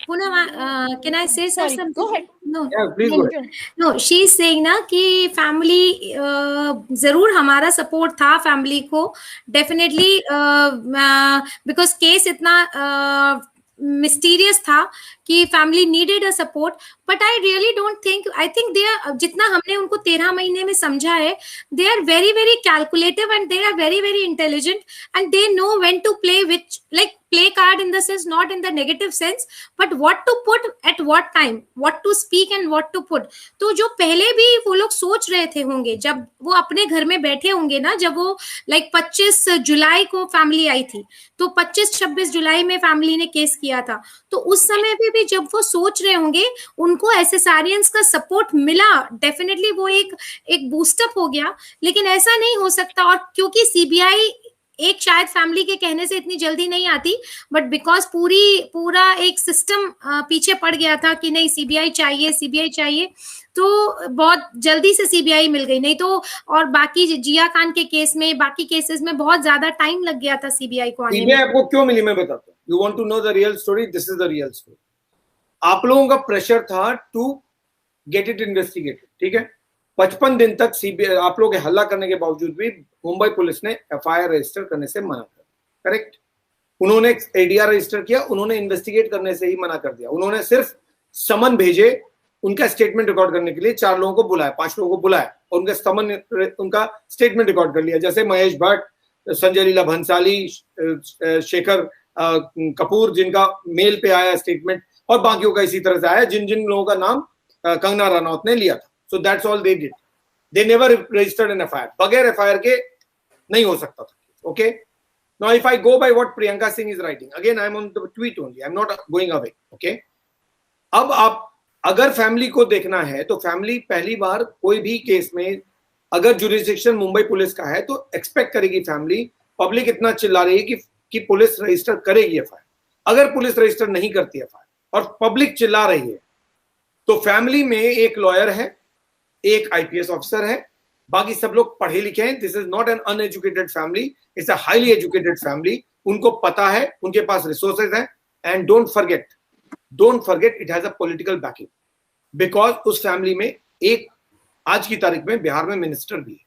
Poonam, can I say sorry, something? go ahead. No. Yeah, please go ahead. No, she is saying ना कि फैमिली जरूर हमारा सपोर्ट था फैमिली को, डेफिनेटली, बिकॉज केस इतना मिस्टीरियस था कि family needed a support. But I really don't think, I think they are, जितना हमने उनको 13 महीने में समझा है, they are very very calculative and they are very very intelligent and they know when to play which, like play card in the sense, not in the negative sense, but what to put at what time, what to speak and what to put. तो जो पहले भी वो लोग सोच रहे थे होंगे, जब वो अपने घर में बैठे होंगे ना, जब वो लाइक 25 जुलाई को फैमिली आई थी, तो 25-26 जुलाई में फैमिली ने केस किया था, तो उस समय पे भी जब वो सोच रहे होंगे, उनको एसेसारियंस का सपोर्ट मिला, डेफिनेटली वो एक बूस्टअप हो गया. लेकिन ऐसा नहीं हो सकता, और क्योंकि सीबीआई एक शायद फैमिली के कहने से इतनी जल्दी नहीं आती, बट बिकॉज पूरा एक सिस्टम पीछे पड़ गया था कि नहीं सीबीआई चाहिए, तो बहुत जल्दी से सीबीआई मिल गई। नहीं तो और बाकी जिया खान के केस में, बाकी केसेस में बहुत ज्यादा टाइम लग गया था सीबीआई को आने में। सीबीआई आपको क्यों मिली मैं बताता हूँ। You want to know the real story, this is the real story. आप लोगों का प्रेशर था टू गेट इट इन्वेस्टिगेटेड, ठीक है। 55 दिन तक सीबीआई आप लोग हल्ला करने के बावजूद भी मुंबई पुलिस ने एफआईआर रजिस्टर करने से मना कर, करेक्ट। उन्होंने एडीआर रजिस्टर किया, उन्होंने इन्वेस्टिगेट करने से ही मना कर दिया। उन्होंने सिर्फ समन भेजे उनका स्टेटमेंट रिकॉर्ड करने के लिए, 4 लोगों को बुलाया, 5 लोगों को बुलाया और उनका समन, उनका स्टेटमेंट रिकॉर्ड कर लिया। जैसे महेश भट्ट, संजय लीला भंसाली, शेखर कपूर, जिनका मेल पे आया स्टेटमेंट, और बाकियों का इसी तरह से आया, जिन जिन लोगों का नाम कंगना रनौत ने लिया था। So that's all they did. They never registered an FIR. बगैर FIR के नहीं हो सकता था. Okay. Now if I go by what Priyanka Singh is writing, again I'm on the tweet only. I'm not going away. Okay. अब आप अगर family को देखना है तो फैमिली पहली बार कोई भी केस में अगर जुरिस्डिक्शन मुंबई पुलिस का है तो एक्सपेक्ट करेगी फैमिली, पब्लिक इतना चिल्ला रही है कि पुलिस रजिस्टर करेगी FIR। अगर पुलिस रजिस्टर नहीं करती FIR और पब्लिक चिल्ला रही है तो फैमिली में एक लॉयर है, एक आईपीएस ऑफिसर है, बाकी सब लोग पढ़े लिखे हैं। This is not an uneducated family, it's a highly educated family. उनको पता है, उनके पास रिसोर्सेज हैं। And don't forget it has a political banking, because उस फैमिली में एक आज की तारीख में बिहार में मिनिस्टर भी है,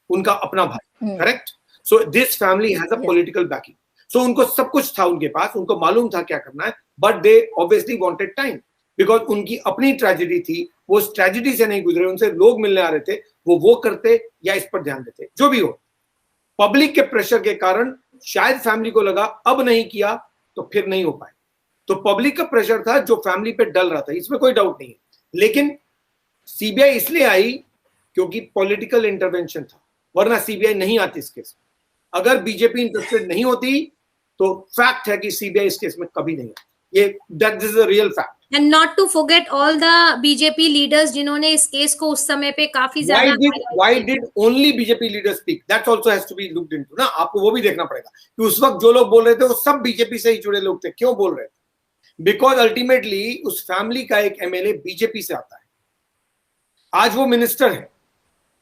उनका अपना भाई, correct. So this family has a political backing. So उनको सब कुछ था उनके पास, उनको मालूम था क्या करना है, but they obviously wanted time, because उनकी अपनी ट्रेजेडी थी, वो उस ट्रेजेडी से नहीं गुजरे, उनसे लोग मिलने आ रहे थे, वो करते या इस पर ध्यान देते, जो भी हो। पब्लिक के प्रेशर के कारण शायद फैमिली को लगा अब नहीं किया तो फिर नहीं हो पाए, तो पब्लिक का प्रेशर था जो फैमिली पे डल रहा था, इसमें कोई डाउट नहीं है। लेकिन सीबीआई इसलिए आई क्योंकि पॉलिटिकल इंटरवेंशन था, वरना सीबीआई नहीं आती इस केस में। अगर बीजेपी इंटरेस्टेड नहीं होती तो फैक्ट है कि सीबीआई इस केस में कभी नहीं आती। ये that is a real fact. And not to forget all the BJP leaders जिन्होंने इस केस को उस समय पे काफी ज्यादा why did only BJP leaders speak? That also has to be looked into ना, आपको वो भी देखना पड़ेगा कि उस वक्त जो लोग बोल रहे थे वो सब बीजेपी से ही जुड़े लोग थे। क्यों बोल रहे थे? बिकॉज अल्टीमेटली उस फैमिली का एक एमएलए बीजेपी से आता है, आज वो मिनिस्टर है।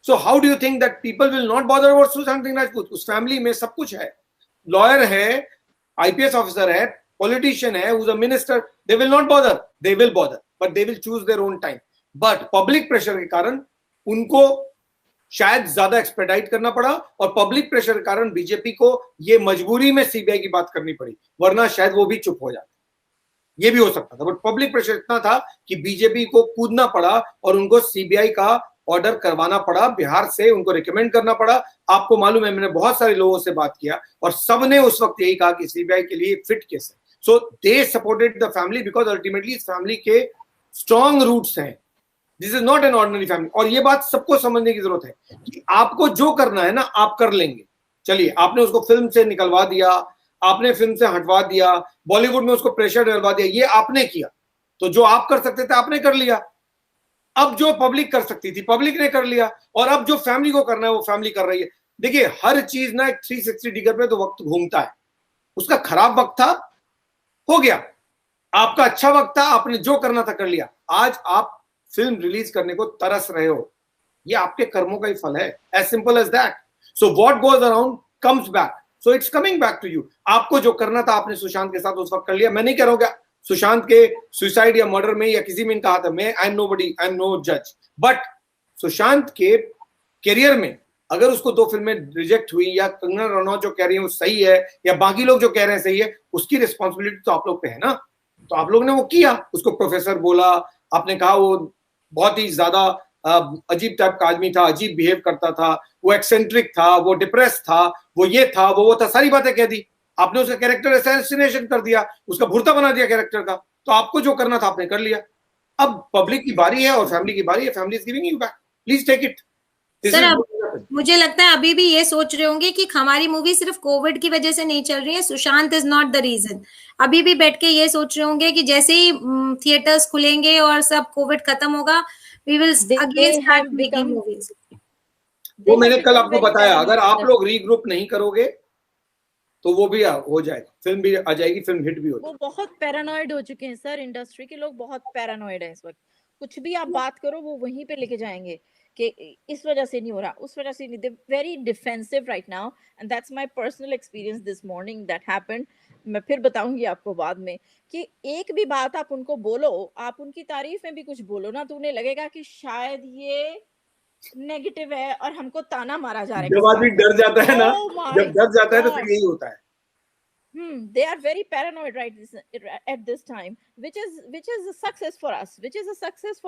So how do you think that people will not bother about Sushant Singh Rajput? उस फैमिली में सब कुछ है, लॉयर है, आईपीएस ऑफिसर है, politician hai, who's a minister, they will not bother, they will bother, but they will choose their own time. But public pressure के कारण उनको शायद ज्यादा एक्सपेडाइट करना पड़ा, और पब्लिक प्रेशर के कारण बीजेपी को ये मजबूरी में सीबीआई की बात करनी पड़ी, वरना शायद वो भी चुप हो जाते। ये भी हो सकता था, बट पब्लिक प्रेशर इतना था कि बीजेपी को कूदना पड़ा और उनको सीबीआई का ऑर्डर करवाना पड़ा, बिहार से उनको रिकमेंड करना पड़ा। आपको मालूम है, मैंने बहुत सारे लोगों से बात किया और सबने उस वक्त यही कहा कि सीबीआई के लिए फिट केस है। So they supported the family because ultimately इस फैमिली के strong roots हैं। This is not an ordinary family। और ये बात सबको समझने की जरूरत है कि आपको जो करना है ना आप कर लेंगे। चलिए, आपने उसको फिल्म से निकलवा दिया, आपने फिल्म से हटवा दिया, बॉलीवुड में उसको प्रेशर डलवा दिया, ये आपने किया। तो जो आप कर सकते थे आपने कर लिया। अब जो पब्लिक कर सकती थी पब्लिक ने कर लिया, और अब जो फैमिली को करना है वो फैमिली कर रही है। देखिए, हर चीज ना एक 360 डिग्री पे तो वक्त घूमता है। उसका खराब वक्त था, हो गया। आपका अच्छा वक्त था, आपने जो करना था कर लिया। आज आप फिल्म रिलीज करने को तरस रहे हो, ये आपके कर्मों का ही फल है, as simple as that. So what goes around comes back, so it's coming back to you. आपको जो करना था आपने सुशांत के साथ उस वक्त कर लिया। मैं नहीं कह रहा हूं सुशांत के सुसाइड या मर्डर में या किसी में कहा था, मैं आई एम नो जज, बट सुशांत के करियर में अगर उसको 2 फिल्में रिजेक्ट हुई, या कंगना रनौत जो कह रही है वो सही है, या बाकी लोग जो कह रहे हैं सही है, उसकी रिस्पॉन्सिबिलिटी तो आप लोग पे है ना। तो आप लोग ने वो किया, उसको प्रोफेसर बोला, आपने कहा वो बहुत ही ज्यादा अजीब टाइप का आदमी था, अजीब बिहेव करता था, वो एक्सेंट्रिक था, वो डिप्रेस था, वो ये था, वो था, सारी बातें कह दी। आपने उसका कैरेक्टर असैसिनेशन कर दिया, उसका भुर्ता बना दिया कैरेक्टर का। तो आपको जो करना था आपने कर लिया। अब पब्लिक की बारी है और फैमिली की बारी है। Family is giving you back, please take it. Sir, अब मुझे लगता है अभी भी ये सोच रहे होंगे कि हमारी मूवी सिर्फ कोविड की वजह से नहीं चल रही है, Sushant is not the reason. अभी भी बैठ के ये सोच रहे होंगे कि जैसे ही थिएटर्स खुलेंगे और सब कोविड खत्म होगा, we will again start making movies. वो मैंने कल आपको बताया, अगर आप लोग रीग्रुप नहीं करोगे तो वो भी हो जाएगा, फिल्म भी आ जाएगी, फिल्म हिट भी हो वो जाएगी। बहुत पैरानॉइड हो चुके हैं सर, इंडस्ट्री के लोग बहुत पैरानॉइड है इस वक्त। कुछ भी आप बात करो वो वहीं पे लेके जाएंगे कि इस वजह से नहीं हो रहा, उस वजह से नहीं। They very defensive right now, and that's my personal experience this morning that happened. मैं फिर बताऊंगी आपको बाद में कि एक भी बात आप उनको बोलो, आप उनकी तारीफ में भी कुछ बोलो ना, तो उन्हें लगेगा कि शायद ये नेगेटिव है और हमको ताना मारा जा रहा है जब किसी आदमी बात का। डर जाता है ना, Oh my जब डर जाता है तो फिर God. यही होता है। They are very paranoid at this time, which is a success for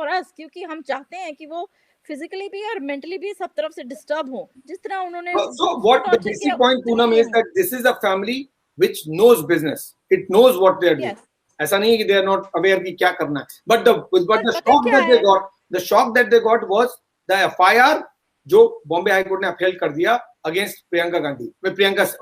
us, क्योंकि हम चाहते हैं कि वो फिजिकली भी और मेंटली भी सब तरफ से डिस्टर्ब हो, जिस तरह उन्होंने So what the basic point Poonam is that this is a family which knows business. It knows what they are doing. Yes. ऐसा नहीं है कि they are not aware कि क्या करना है. But the पता shock क्या that they है? got, the shock that they got was the FIR जो बॉम्बे हाई कोर्ट ने अपील कर दिया against Priyanka Gandhi.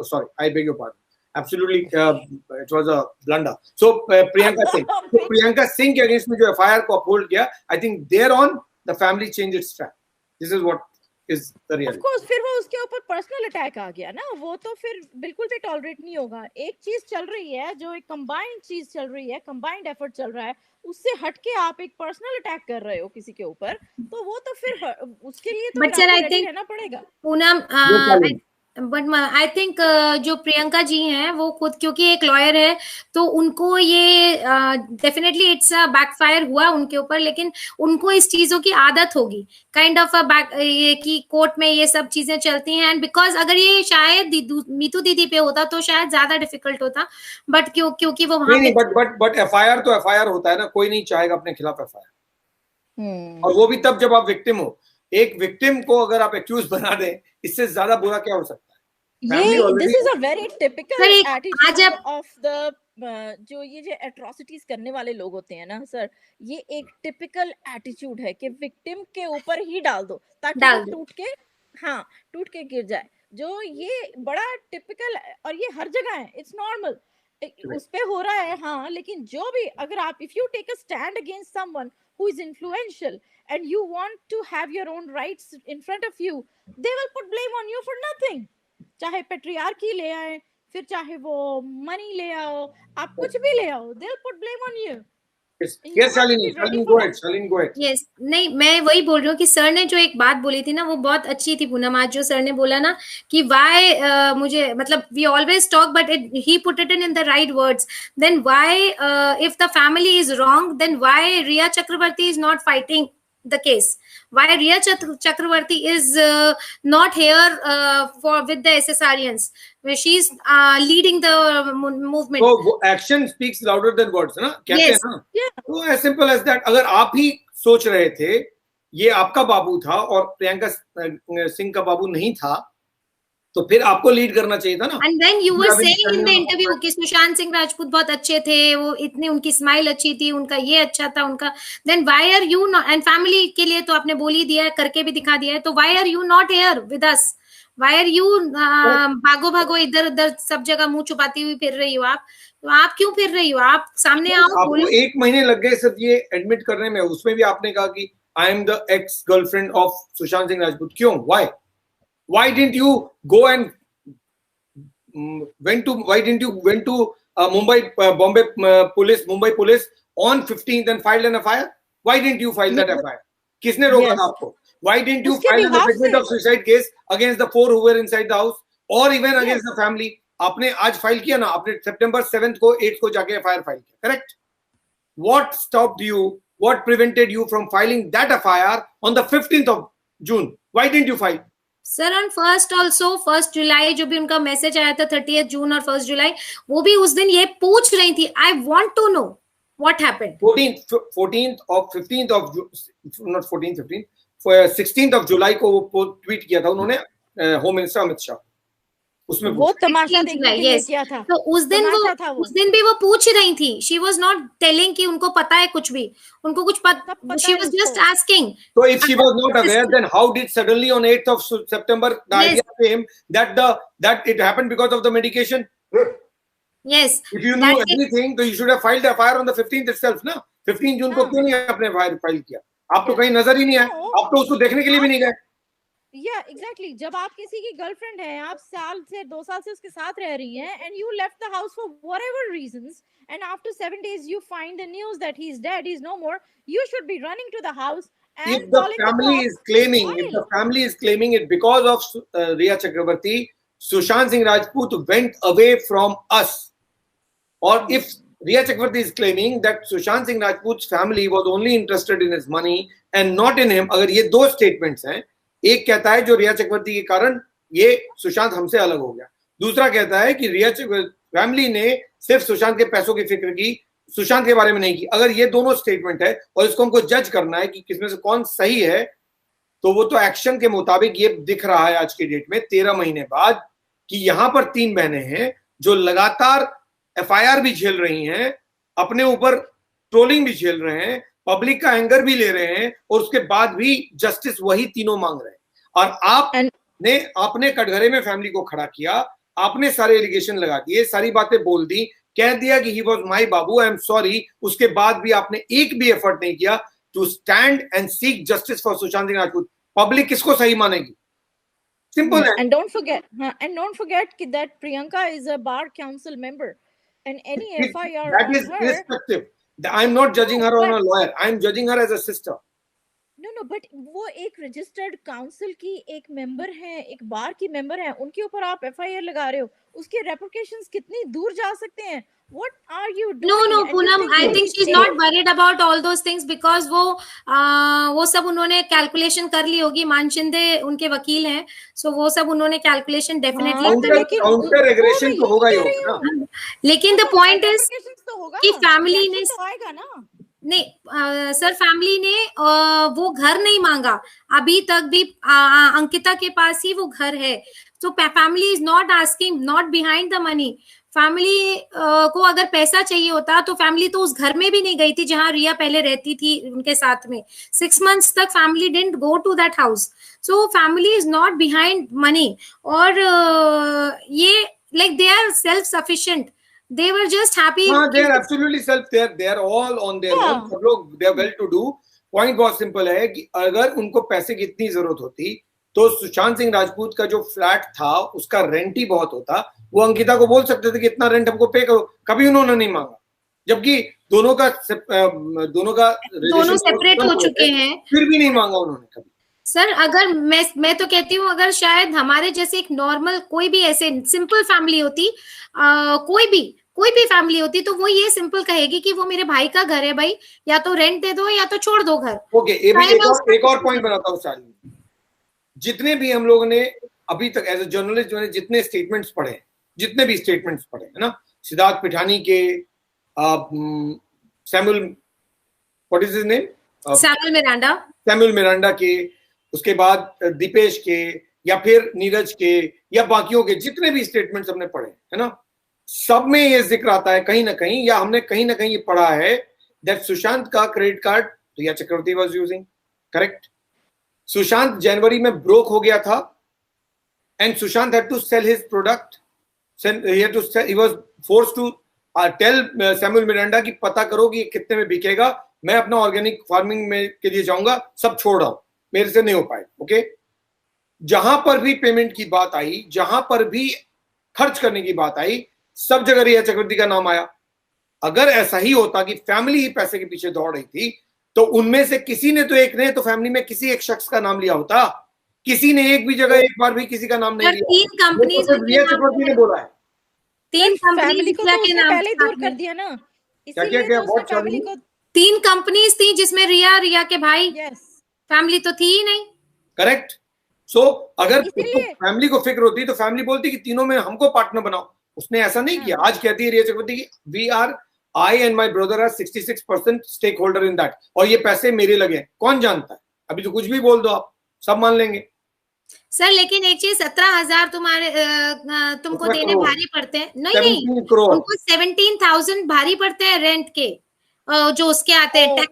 Sorry, I beg your pardon. Absolutely, it was a blunder. So Priyanka Singh. So Priyanka Singh के against में जो FIR को uphold किया, I think thereon the family changed its track. This is what is the reality. Of course, फिर वो उसके ऊपर personal attack आ गया ना, वो तो फिर बिल्कुल भी टॉलरेट नहीं होगा। एक चीज चल रही है, जो एक कंबाइंड चीज चल रही है, कंबाइंड एफर्ट चल रहा है, उससे हटके आप एक पर्सनल अटैक कर रहे हो किसी के ऊपर, तो वो तो फिर उसके लिए तो But sir, I think रहना पड़ेगा। पूनम, बट आई थिंक जो प्रियंका जी हैं वो खुद क्योंकि एक लॉयर है, तो उनको ये डेफिनेटली इट्स अ बैकफायर हुआ उनके ऊपर, लेकिन उनको इस चीजों की आदत होगी, काइंड ऑफ ये कि कोर्ट में ये सब चीजें चलती हैं। एंड बिकॉज अगर ये शायद मीतू दीदी पे होता तो शायद ज्यादा डिफिकल्ट होता, बट क्योंकि वो वहां नहीं, बट FIR तो FIR होता है ना, कोई नहीं चाहेगा अपने खिलाफ FIR, और वो भी तब जब आप विक्टिम हो। एक विक्टिम को अगर आप एक्यूज बना दें, इससे ज्यादा बुरा क्या हो सकता है? This is a very typical attitude of the जो ये एट्रोसिटीज करने वाले लोग होते हैं ना सर, ये एक टिपिकल एटीट्यूड है कि विक्टिम के ऊपर ही डाल दो ताकि वो टूट के गिर जाए। जो ये बड़ा टिपिकल, और ये हर जगह है, इट्स नॉर्मल, उस पे हो रहा है। हाँ, लेकिन जो भी अगर आप if you take a stand against someone who is influential and you want to have your own rights in front of you, they will put blame on you for nothing. चाहे पेट्रियार्की ले आए, फिर चाहे वो money ले आओ, आप कुछ भी ले आओ, they'll put blame on you. Yes, Shalini, go ahead. Yes, नहीं, मैं वही बोल रही हूँ कि सर ने जो एक बात बोली थी ना, वो बहुत अच्छी थी पूनम। आज जो सर ने बोला ना कि why मुझे मतलब we always talk but he put it in the right words. Then why if the family is wrong, then why Riya Chakravarti is not fighting the case? Why Riya Chakravarti is not here with the SSRians? She's leading the movement. So action speaks louder than words, ना? कहते हैं ना? तो as simple as that. अगर आप ही सोच रहे थे ये आपका बाबू था और प्रियंका सिंह का बाबू नहीं था, तो फिर आपको लीड करना चाहिए था ना। And then you were saying in the interview कि सुशांत सिंह राजपूत बहुत अच्छे थे, वो इतनी उनकी स्माइल अच्छी थी, उनका ये अच्छा था उनका, then why are you not, and family के लिए तो आपने बोल ही दिया है, करके भी दिखा दिया है, तो why are you not here with us? Why are you भागो इधर उधर सब जगह मुंह छुपाती हुई फिर रही हो आप? तो आप क्यों फिर रही हो? आप सामने आओ, आपको 1 महीने लग गए सिर्फ ये एडमिट करने में, उसमें भी आपने कहा कि I am the ex girlfriend of Sushant Singh Rajput. क्यों? Why didn't you go and went to Mumbai police on 15th and filed an FIR? Why didn't you file that FIR? किसने रोका था आपको? Why didn't you file an indictment of suicide case against the 4 who were inside the house or even against the family? आपने आज file किया ना, आपने September 7th को 8th को जाके FIR फाइल किया, correct? What stopped you? What prevented you from filing that FIR on the 15th of June? Why didn't you file? Sir on first July जो भी उनका मैसेज आया था 30th जून और 1 जुलाई, वो भी उस दिन ये पूछ रही थी, I want to know what happened. 16th of July को वो ट्वीट किया था उन्होंने, होम मिनिस्टर अमित शाह, उसमें वो तमाशा देखने के लिए किया था। तो उस दिन भी वो पूछ रही थी, शी वाज नॉट टेलिंग कि उनको पता है कुछ भी, उनको कुछ पता, she was just asking. So if she was not aware, then how did suddenly on 8th of September the idea came that it happened because of the medication? Yes. If you knew everything, तो you should have filed a FIR on the 15th itself, ना? 15 जून को क्यों नहीं आपने file किया? आप तो कहीं नजर ही नहीं आए, आप तो उसको देखने के लिए भी नहीं गए। या एग्जैक्टली जब आप किसी की गर्लफ्रेंड है, आप साल से 2 साल से उसके साथ रह रही हैं, and you left the house for whatever reasons, and after 7 days you find the news that he's dead, he's no more, you should be running to the house and If the calling family the is claiming, cops. if the family is claiming it because of Riya Chakrabarti, Sushant Singh Rajput went away from us. Or if Riya Chakrabarti is claiming that Sushant Singh Rajput's family was only interested in his money and not in him, अगर ये दो statements हैं, एक कहता है जो रिया चक्रवर्ती के कारण ये सुशांत हमसे अलग हो गया, दूसरा कहता है कि रिया फैमिली ने सिर्फ सुशांत के पैसों की फिक्र की, सुशांत के बारे में नहीं की। अगर ये दोनों स्टेटमेंट है और इसको हमको जज करना है कि किसमें से कौन सही है, तो वो तो एक्शन के मुताबिक ये दिख रहा है आज की डेट में 13 महीने बाद कि यहां पर 3 बहनें हैं जो लगातार एफआईआर भी झेल रही हैं, अपने ऊपर ट्रोलिंग भी झेल रहे हैं, पब्लिक का एंगर भी ले रहे हैं, और उसके बाद भी जस्टिस वही तीनों मांग रहे हैं। और आपने कटघरे में फैमिली को खड़ा किया, आपने सारे एलिगेशन लगा दिए, सारी बातें बोल दी, कह दिया कि he was my babu, I am sorry. उसके बाद भी आपने एक भी एफर्ट नहीं किया to stand and seek justice for Sushant Singh Rajput. Public किसको सही मानेगी? Simple. And don't forget that Priyanka is a bar council member, and any FIR that is irrespective. I'm not judging her on a lawyer. I'm judging her as a sister. No, but वो एक registered council की एक member है, एक बार की member है, उनके ऊपर आप FIR लगा रहे हो, उसके रेपुटेशंस कितनी दूर जा सकते हैं? What are you doing? No, Poonam, I think she's not worried about all those things because वो सब उन्होंने कैलकुलेशन कर ली होगी। मान शिंदे उनके वकील हैं, सो वो सब उन्होंने कैलकुलेशन डेफिनेटली काउंटर एग्रेशन तो होगा ही होगा। लेकिन द पॉइंट इज कि फैमिली ने आएगा ना, नहीं सर, फैमिली ने वो घर नहीं मांगा अभी तक भी, अंकिता के पास ही वो घर है। तो family is not asking, not behind the money. Family को अगर पैसा चाहिए होता तो फैमिली तो उस घर में भी नहीं गई थी जहां रिया पहले रहती थी उनके साथ में। 6 months तक family didn't go to that house. So family is not behind money, और ये like they are self sufficient, they were just happy. they are absolutely self, they are all on their own, सब लोग they are well to do। Point बहुत simple है कि अगर उनको पैसे की इतनी जरूरत होती तो सुशांत सिंह राजपूत का जो फ्लैट था उसका रेंट ही बहुत होता, वो अंकिता को बोल सकते थे कि इतना रेंट हमको पे करो, कभी उन्होंने नहीं मांगा, जबकि दोनों सेपरेट हो चुके हैं, फिर भी नहीं मांगा उन्होंने कभी। सर अगर मैं तो कहती हूँ, अगर शायद हमारे जैसे एक नॉर्मल कोई भी ऐसे सिंपल फैमिली होती, कोई भी फैमिली होती, तो वो ये सिंपल कहेगी कि वो मेरे भाई का घर है भाई, या तो रेंट दे दो या तो छोड़ दो घर। ओके, एक और पॉइंट बनाता हूँ शालिनी, जितने भी हम लोगों ने अभी तक एज ए जर्नलिस्ट जो है जितने स्टेटमेंट्स पढ़े है ना, सिद्धार्थ पिठानी के, Samuel what is his name, Samuel Miranda के, उसके बाद दीपेश के, या फिर नीरज के, या बाकियों के जितने भी स्टेटमेंट्स हमने पढ़े है ना, सब में ये जिक्र आता है कहीं ना कहीं, या हमने कहीं ना कहीं ये पढ़ा है दैट सुशांत का credit card Rhea Chakraborty was using, correct. Sushant जनवरी में ब्रोक हो गया था and Sushant had to sell his product, he was forced to tell Samuel Miranda कि पता करो कि ये कितने में बिकेगा, मैं अपना ऑर्गेनिक फार्मिंग में के लिए जाऊंगा, सब छोड़ रहा हूं, मेरे से नहीं हो पाए। ओके, जहां पर भी पेमेंट की बात आई, जहां पर भी खर्च करने की बात आई, सब जगह रिया चक्रवर्ती का नाम आया। अगर ऐसा ही होता कि फैमिली ही पैसे के पीछे दौड़ रही थी, तो उनमें से किसी ने तो एक ने तो फैमिली में किसी एक शख्स का नाम लिया होता, किसी ने एक भी जगह एक बार भी किसी का नाम नहीं लिया। 3 कंपनीज रिया चक्रवर्ती ने बोला है, 3 कंपनीज को तो पहले दूर कर दिया ना, इसीलिए तो फैमिली को 3 कंपनीज थी जिसमें रिया के भाई, फैमिली तो थी ही नहीं, करेक्ट। सो अगर फैमिली को फिक्र होती तो फैमिली बोलती कि तीनों में हमको पार्टनर बनाओ, उसने ऐसा नहीं किया। आज कहती है रिया चक्रवर्ती की I and my brother are 66% stake holder in that, और ये पैसे मेरे लगे, कौन जानता है, अभी तो कुछ भी बोल दो आप, सब मान लेंगे। सर लेकिन एक चीज, 17,000 तुमको देने भारी पड़ते हैं, नहीं उनको 17,000 भारी पड़ते हैं रेंट के, जो उसके आते हैं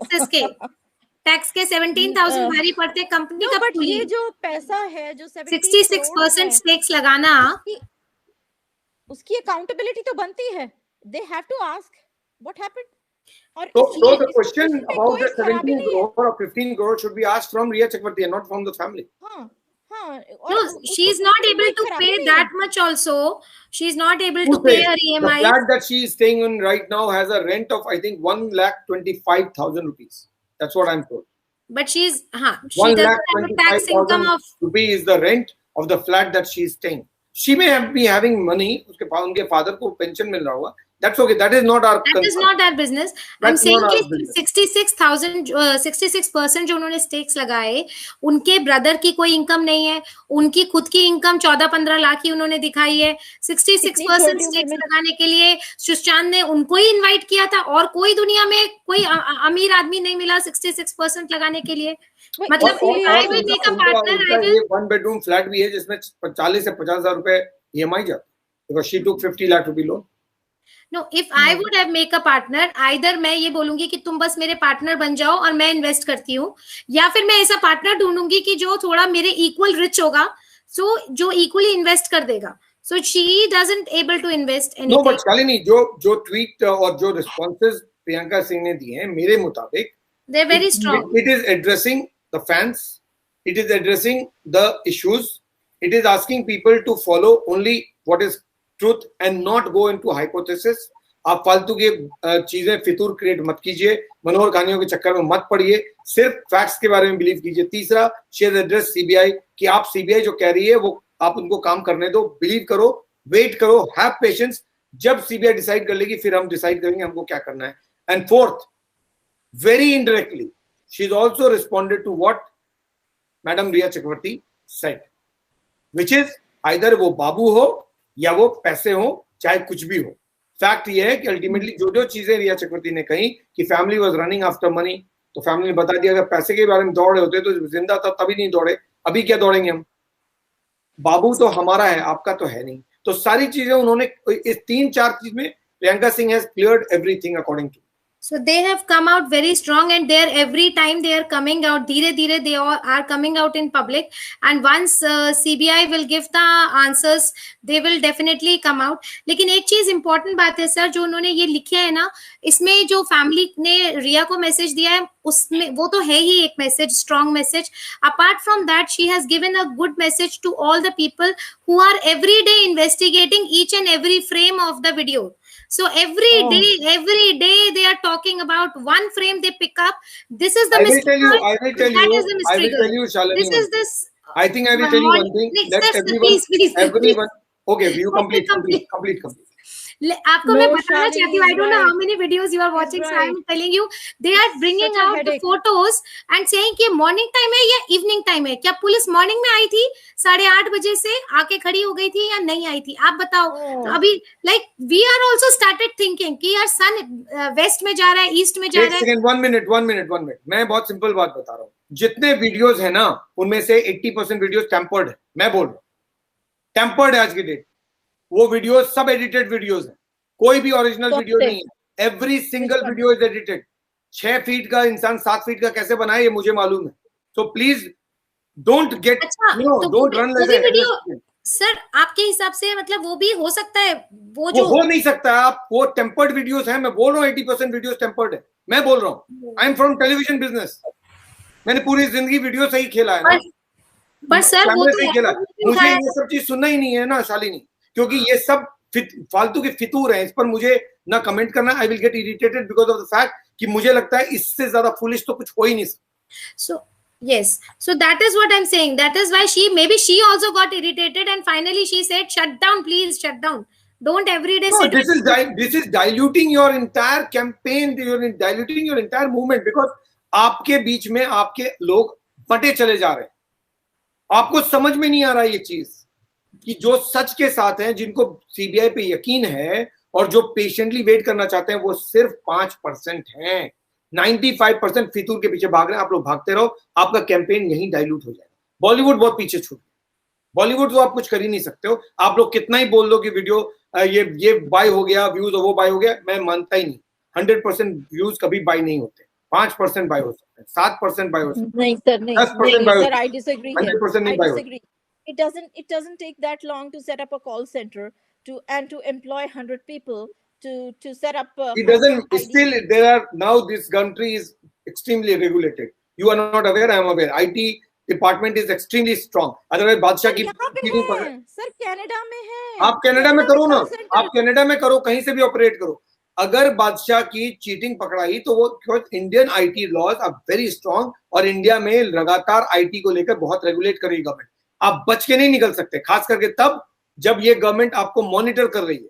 टैक्स के 17,000 भारी पड़ते हैं कंपनी का। बट ये जो पैसा है, जो 66% स्टेक्स लगाना, उसकी अकाउंटेबिलिटी तो बनती है, they have to ask what happened. So the question about the 17 crore or 15 crore should be asked from Riya Chakrabarti and not from the family. हाँ, हाँ, No, she is not able to pay that much also. She is not able to Who pay says? her The EMI. flat that she is staying in right now has a rent of, I think, 1,25,000 rupees. That's what I'm told. But she doesn't have a tax income 1,25,000 of. rupees is the rent of the flat that she is staying. She may be having money. उनके father को pension मिल रहा होगा. That's okay. That is not our That concern. is not our business. I'm That's saying not our कि business. 66% जो उन्होंने stakes लगाए, उनके brother की कोई इनकम नहीं है, उनकी खुद की इनकम 14-15 लाख ही उन्होंने दिखाई है. 66% स्टेक्स लगाने के लिए सुशांत ने उनको ही इनवाइट किया था, और कोई दुनिया में कोई अमीर आदमी नहीं मिला 66% लगाने के लिए. मतलब I will make a partner. I will. 1 bedroom flat भी है जिसमें 40 से 50,000 रुपए EMI जाता है. Because she took 50 lakh rupee loan. No, if I would have make a partner, either मैं ये बोलूंगी कि तुम बस मेरे पार्टनर बन जाओ और मैं इन्वेस्ट करती हूँ, या फिर मैं ऐसा पार्टनर ढूंढूंगी कि जो थोड़ा मेरे इक्वल रिच होगा, सो जो इक्वली इन्वेस्ट कर देगा. So she doesn't able to invest anything. No, but Shalini जो ट्वीट और जो रिस्पॉन्सेज प्रियंका सिंह ने दिए हैं, मेरे मुताबिक They're very strong. It is addressing the fans. It is addressing the issues. It is asking people to follow only what is truth and not go into hypothesis. आप फालतू की चीजें फितूर क्रिएट मत कीजिए, मनोहर कहानियों के चक्कर में मत पड़िए, सिर्फ फैक्ट्स के बारे में बिलीव कीजिए. तीसरा, शी हैज एड्रेस सीबीआई कि आप सीबीआई जो कह रही है वो आप उनको काम करने दो, बिलीव करो, वेट करो, हैव पेशेंस. जब सीबीआई डिसाइड कर लेगी फिर हम डिसाइड करेंगे हमको क्या करना है. And fourth, very indirectly, she's also responded to what Madam Riya Chakravarti said, which is either वो बाबू हो या वो पैसे हो, चाहे कुछ भी हो. फैक्ट ये है कि अल्टीमेटली जो जो चीजें रिया चक्रवर्ती ने कही कि family was running after money, तो फैमिली ने बता दिया अगर पैसे के बारे में दौड़ रहे होते तो जिंदा था तभी नहीं दौड़े, अभी क्या दौड़ेंगे हम. बाबू तो हमारा है, आपका तो है नहीं. तो सारी चीजें उन्होंने इस 3-4 चीज में Priyanka Singh has cleared everything according to. So they have come out very strong, and they're every time they are coming out, धीरे-धीरे they all are coming out in public, and once CBI will give the answers, they will definitely come out. लेकिन एक चीज important बात है sir, जो उन्होंने ये लिखे है ना, इसमें जो फैमिली ने रिया को मैसेज दिया है, उसमें वो तो है ही एक message, strong message. Apart from that she has given a good message to all the people who are every day investigating each and every frame of the video. So every day they are talking about one frame they pick up. This is the mistake. I will tell you, Shalini. This is this. I think I will tell you one thing. Let everyone, everyone. Okay, you complete. आपको मैं बताना चाहती हूँ, I don't know how many videos you are watching, so I am telling you, they are bringing out the photos and saying कि morning time है या evening time है. क्या पुलिस morning में आई थी 8:30 बजे से आके खड़ी हो गई थी या नहीं आई थी, आप बताओ. तो अभी like we are also started thinking कि यार sun west में जा रहा है, east में जा रहा है. One minute. मैं बहुत सिंपल बात बता रहा हूँ. जितने वीडियोस है ना, उनमें से 80% वीडियोस टेम्पर्ड है. मैं बोल रहा हूँ टेम्पर्ड है आज की डेट. वो वीडियो सब एडिटेड वीडियोस हैं, कोई भी ओरिजिनल वीडियो नहीं है. Every single video is edited. 6 feet का इंसान 7 फीट का कैसे बनाए ये मुझे मालूम है. So please don't get, don't run like. Sir आपके हिसाब से मतलब वो भी हो सकता है, वो हो नहीं सकता. आप वो टेम्पर्ड वीडियोस हैं. मैं बोल रहा हूँ 80% वीडियोस टेम्पर्ड है. मैं बोल रहा हूँ I am from television business. मैंने पूरी जिंदगी वीडियो से ही खेला है ना. पर सर वो तो खेला. मुझे ये सब चीज सुनना ही नहीं है ना शालिनी, क्योंकि ये सब फालतू के फितूर हैं. इस पर मुझे ना कमेंट करना. आई will get irritated because of the fact कि मुझे लगता है इससे ज्यादा फुलिश तो कुछ हो ही नहीं सकता. सो yes, so that is what I'm saying. That is why she also got irritated, and finally she said shut down, please shut down, don't every day sit. This is diluting your entire campaign, you're diluting your entire movement, because आपके बीच में आपके लोग बटे चले जा रहे हैं. आपको समझ में नहीं आ रहा ये चीज कि जो सच के साथ हैं, जिनको सीबीआई पे यकीन है और जो पेशेंटली वेट करना चाहते हैं, वो सिर्फ 5% हैं. 95% फितूर के पीछे भाग रहे हैं. आप लोग भागते रहो, आपका कैंपेन यहीं डाइल्यूट हो जाएगा. बॉलीवुड बहुत पीछे छूट गया. बॉलीवुड तो आप कुछ कर ही नहीं सकते हो. आप लोग कितना ही बोल दो कि वीडियो ये बाय हो गया, व्यूज वो बाय हो गया, मैं मानता ही नहीं. 100% व्यूज कभी बाय नहीं होते. 5% बाय हो सकते हैं, 7% बाय हो सकते हैं. नहीं सर, नहीं 10% बाय. Sir, I disagree. 100% नहीं बाय होते. It doesn't take that long to set up a call center to employ 100 people to set up. It doesn't. Still, there are now. This country is extremely regulated. You are not aware. I am aware. IT department is extremely strong. Otherwise बादशाह की यहाँ पे cheating है sir, Canada में है। आप Canada में करो ना, call center। आप कनाडा में करो, कहीं से भी ऑपरेट करो। अगर बादशाह की चीटिंग पकड़ाई तो वो Indian IT laws are very strong और इंडिया में लगातार आईटी को लेकर बहुत रेगुलेट कर रही है गवर्नमेंट। आप बच के नहीं निकल सकते, खास करके तब जब ये गवर्नमेंट आपको मॉनिटर कर रही है।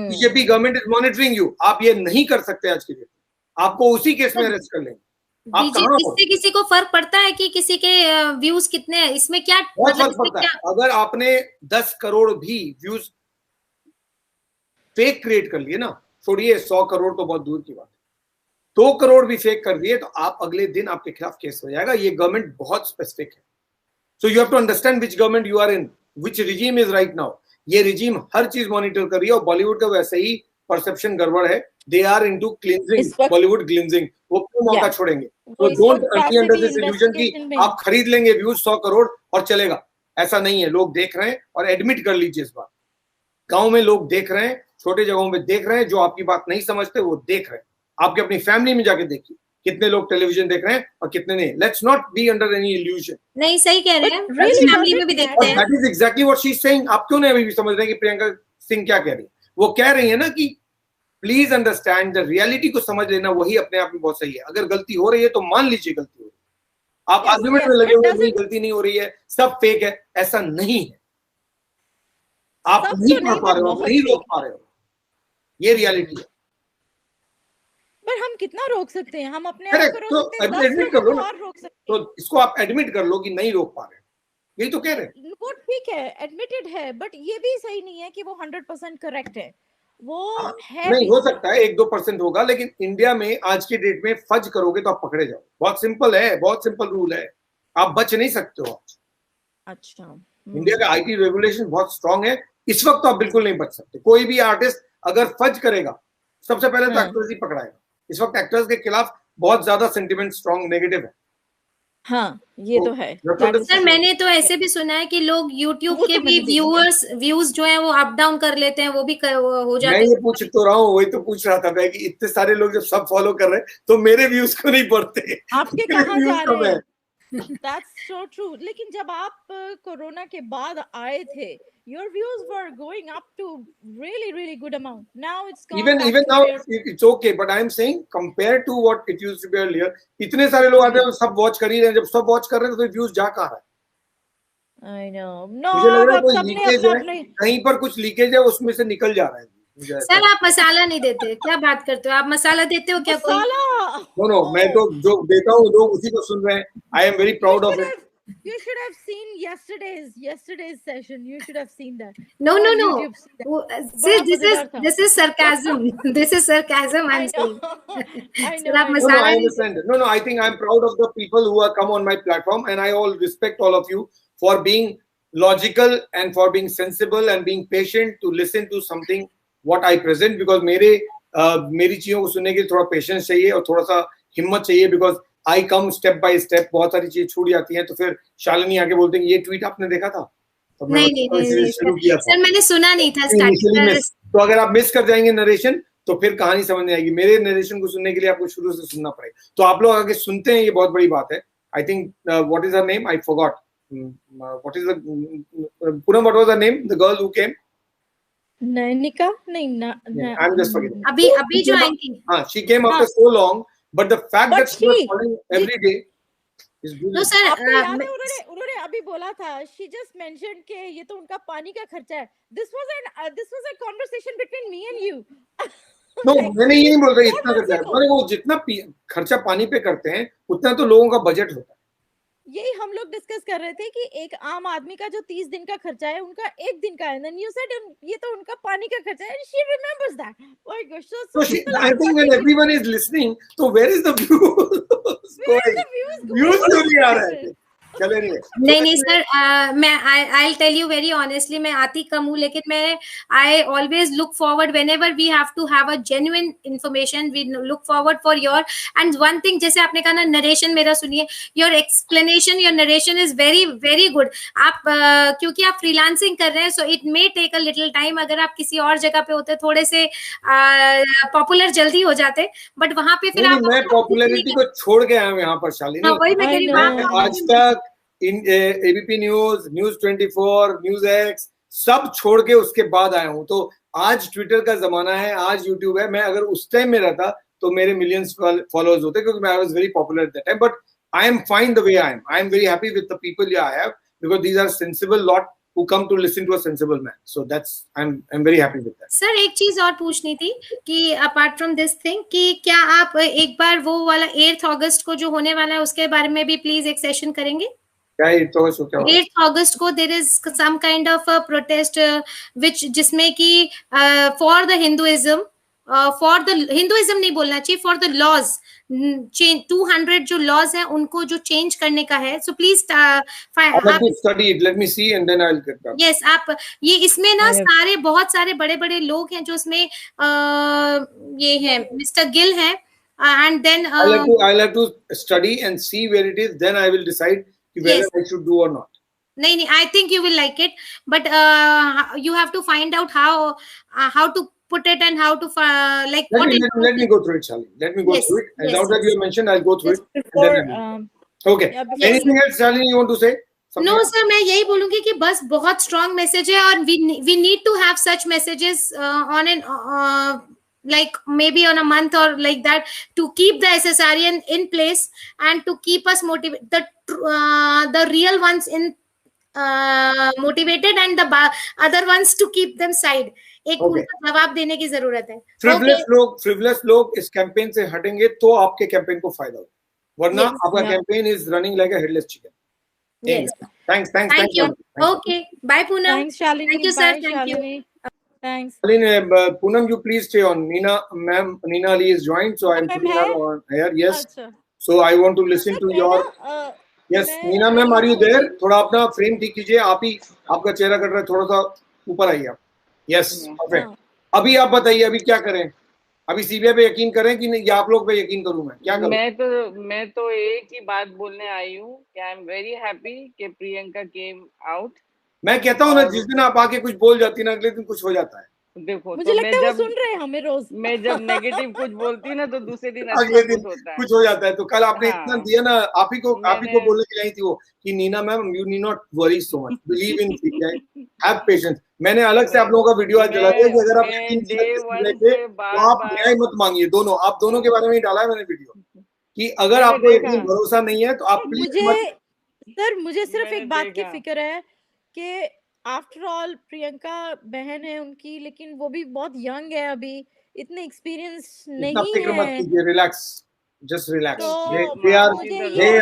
BJP government is monitoring you. आप ये नहीं कर सकते आज के डेट में, आपको उसी केस में अरेस्ट कर लेंगे। आप कहाँ हो? इससे किसी को फर्क पड़ता है कि किसी के व्यूज कितने हैं? इसमें क्या बहुत मतलब फर्क पड़ता है। अगर आपने 10 करोड़ भी व्यूज फेक क्रिएट कर लिए ना, छोड़िए 100 करोड़ तो बहुत दूर की बात है, 2 करोड़ भी फेक कर दिए तो आप अगले दिन आपके खिलाफ केस हो जाएगा। ये गवर्नमेंट बहुत स्पेसिफिक है। So you have to understand which government you are in, which regime is right now. ये रिजीम हर चीज मॉनिटर कर रही है और बॉलीवुड का वैसे ही परसेप्शन गड़बड़ है। They are into cleansing, Bollywood cleansing. वो क्यों मौका छोड़ेंगे? तो don't be under this illusion कि आप खरीद लेंगे व्यूज 100 करोड़ और चलेगा। ऐसा नहीं है। लोग देख रहे हैं और एडमिट कर लीजिए इस बात। गांव में लोग देख रहे हैं, छोटे जगहों में देख रहे हैं, जो आपकी बात नहीं समझते वो देख रहे हैं। आपके अपनी फैमिली में जाके देखिए कितने लोग टेलीविजन देख रहे हैं और कितने नहीं। Let's not be under any illusion. नहीं, सही कह रहे हैं, really फैमिली में भी देखते हैं। That is exactly what she is saying. आप क्यों नहीं अभी भी समझ रहे हैं कि प्रियंका सिंह क्या कह रही है? वो कह रही है ना कि प्लीज अंडरस्टैंड द रियलिटी को समझ लेना, वही अपने आप में बहुत सही है। अगर गलती हो रही है तो मान लीजिए गलती हो रही है। आप आर्गुमेंट में लगे हुए हैं गलती नहीं हो रही है, सब फेक है, ऐसा नहीं है। आप नहीं कर पा रहे हो, नहीं रोक पा रहे हो, ये रियलिटी है। पर हम कितना रोक सकते हैं? हम अपने Correct, आप को तो रोक सकते हैं, 10 admit कर लो लोगों को ना। और रोक सकते हैं। तो इसको आप एडमिट कर लो कि नहीं रोक पा रहे, यही तो कह रहे हैं। वो ठीक है, एडमिटेड है, बट ये भी सही नहीं है कि वो 100% करेक्ट है। वो है नहीं भी। हो सकता है 1-2% होगा, लेकिन इंडिया में आज की डेट में फज करोगे तो आप पकड़े जाओ। बहुत सिंपल है, बहुत सिंपल रूल है, आप बच नहीं सकते हो आज। अच्छा, इंडिया का आईटी रेगुलेशन बहुत स्ट्रांग है। इस वक्त तो आप बिल्कुल नहीं बच सकते। कोई भी आर्टिस्ट अगर फज करेगा सबसे पहले तो एक्टर्स ही पकड़ाएगा। इस वक्त एक्टर्स के खिलाफ बहुत ज्यादा सेंटिमेंट स्ट्रांग नेगेटिव है। हाँ, ये तो है। सर मैंने तो ऐसे भी सुना है कि लोग YouTube के भी व्यूज जो है वो अप डाउन कर लेते हैं, वो भी हो जाते हैं। मैं ये पूछ तो रहा हूँ, वही तो पूछ रहा था मैं कि इतने सारे लोग जब सब फॉलो कर रहे हैं तो मेरे व्यूज को नहीं पढ़ते, आपके कहाँ जा रहे हैं? That's so true. लेकिन जब आप कोरोना के बाद आए थे, your views were going up to really good amount. Now it's gone even back now to it's okay, but I am saying compared to what it used to be earlier, इतने सारे लोग आते हैं सब वॉच कर ही रहे हैं। जब सब वॉच कर रहे हैं तो फिर व्यूज जा कहाँ रहा है? I know. No, मुझे लग रहा है अब कोई सबने लीकेज अपना है, कहीं पर कुछ लीकेज है, उसमें से निकल जा रहा है। सर आप मसाला नहीं देते, क्या बात करते हो? आप मसाला देते हो क्या? कोई मसाला। नो, मैं तो जो देता हूँ लोग उसी को सुन रहे हैं। आई am very proud of it. You should have seen yesterday's session. You should have seen that. No. YouTube. This is sarcasm. This is sarcasm. I'm saying. I Sir, आप know. No, मसाला I नहीं understand. No, I think I'm proud of the people who have come on my platform, and I all respect all of you for being logical and for being sensible and being patient to listen to something what I present, because मेरी चीजों को सुनने के लिए थोड़ा patience चाहिए और थोड़ा सा हिम्मत चाहिए, because I come step by step. बहुत सारी चीजें छूट जाती हैं तो फिर शालिनी आके बोलते हैं ये ट्वीट आपने देखा था, तो नहीं शुरू किया था। सर, मैंने सुना नहीं था स्टार्टिंग। तो अगर आप मिस कर जाएंगे नरेशन तो फिर कहानी समझ नहीं आएगी। मेरे नरेशन को सुनने के लिए आपको शुरू से सुनना पड़ेगा। तो आप लोग आगे सुनते हैं, ये बहुत बड़ी बात है। I think what is her name, I forgot what is the Poonam, what was her name, the girl who came? Nanika? No. I'm just forgetting. अभी जो आई थी, she came after so long, but the fact that she was calling every day is good. no sir, उन्होंने अभी बोला था, she just mentioned कि ये तो उनका पानी का खर्चा है. This was a conversation between me and you. No, मैंने ये नहीं बोल रही इतना खर्चा है। अरे वो जितना खर्चा पानी पे करते हैं उतना तो लोगों का बजट होता है। यही हम लोग डिस्कस कर रहे थे कि एक आम आदमी का जो 30 दिन का खर्चा है उनका एक दिन का है। then you said ये तो उनका पानी का खर्चा है, and she remembers that. Oh my gosh, so I think when everyone is listening, so where is the views going? Views क्यों नहीं आ रहा है? चले नहीं नहीं सर, मैं I tell you very honestly, मैं आती कम हूँ, लेकिन मैं I always look forward whenever we have to have a genuine information, we look forward for your. And one thing, जैसे आपने कहा ना नरेशन मेरा सुनिए, your explanation, your narration is very very good. आप क्योंकि आप फ्रीलांसिंग कर रहे हैं, so it may take a little time. अगर आप किसी और जगह पे होते थोड़े से पॉपुलर जल्दी हो जाते, बट वहां पे फिर आप मैं पॉपुलैरिटी को छोड़ के आया हूँ यहाँ पर शालिनी। वही मैं कह रही हूँ, आज तक इन ABP News, News 24, News X सब छोड़ के उसके बाद आया हूँ। तो आज ट्विटर का जमाना है, आज यूट्यूब है। मैं अगर उस टाइम में रहता तो मेरे मिलियंस फॉलोअर्स होते, क्योंकि मैं I was very popular at that time. But I am fine the way I am. I am very happy with the people I have, because these are sensible lot who come to listen to a sensible man. So that's I'm very happy with that. Sir एक चीज और पूछनी थी कि apart from this thing, कि क्या आप एक बार वो वाला 8 अगस्त को जो होने वाला है उसके बारे में भी प्लीज एक सेशन करेंगे? 8 अगस्त को there is some kind of a protest which जिसमें कि for the Hinduism, for the Hinduism नहीं बोलना चाहिए, फॉर द लॉज, 200 जो लॉज हैं उनको जो चेंज करने का है। So please study it, let me see and then I will get back. Yes, आप ये इसमें ना सारे बहुत सारे बड़े बड़े लोग हैं जो इसमें ये है, मिस्टर गिल है, and then I'll have to study and see where it is, then I will decide whether I should do or not. नहीं, I think you will like it, but you have to find out how to put it and how to like let me go through it, Shalini. Let me go through it, and now that you mentioned, I'll go through it. Okay. Anything else, Shalini, you want to say? No sir, मैं यही बोलूंगी कि बस बहुत strong message है, और we need to have such messages on an like maybe on a month or like that, to keep the SSRN in place and to keep us motivated, the real ones in motivated, and the other ones to keep them side. एक उनका जवाब देने की जरूरत है। Frivolous लोग इस campaign से हटेंगे तो आपके कैंपेन को फायदा होगा, वरना आपका campaign is running like a headless chicken. Thank you. Okay, bye Poonam. Thanks Shalini. Thank you sir. Thank you. Thanks. Poonam, you please stay on. Nina Ali is joined, so I'm putting her on here. Yes. So I want to listen to your. Yes, Nina ma'am, are you there? थोड़ा अपना frame ठीक कीजिए, आप ही आपका चेहरा cut रहा है, थोड़ा सा ऊपर आइए आप। Yes, perfect. अभी आप बताइए, अभी क्या करें? अभी सीबीआई पे यकीन करें कि नहीं, या आप लोग पे यकीन करूं? मैं क्या करूं? मैं तो एक ही बात बोलने आई हूँ कि आई एम वेरी हैप्पी कि प्रियंका केम आउट। मैं कहता हूँ ना, जिस दिन आप आके कुछ बोल जाती ना, अगले दिन कुछ हो जाता है। देखो, मुझे लगता है वो सुन रहे हैं हमें रोज। मैं जब नेगेटिव कुछ बोलती ना, तो दूसरे दिन अगले दिन कुछ हो जाता है। तो कल आपने इतना दिया ना, आप ही को बोलने के लिए आई थी वो कि Neena ma'am, you need not worry so much, believe in CBI, have patience. मैंने अलग से आप लोगों का वीडियो आज चला दिया कि अगर आप तो आप न्याय मत मांगिए। दोनों, आप दोनों के बारे में ही डाला है मैंने वीडियो, कि अगर आपको यकीन भरोसा नहीं है तो आप मुझे सिर्फ एक बात की फिक्र है कि आफ्टर ऑल प्रियंका बहन है उनकी, लेकिन वो भी बहुत यंग है, अभी इतने एक्सपीरियंस नहीं है। Relax, just relax. they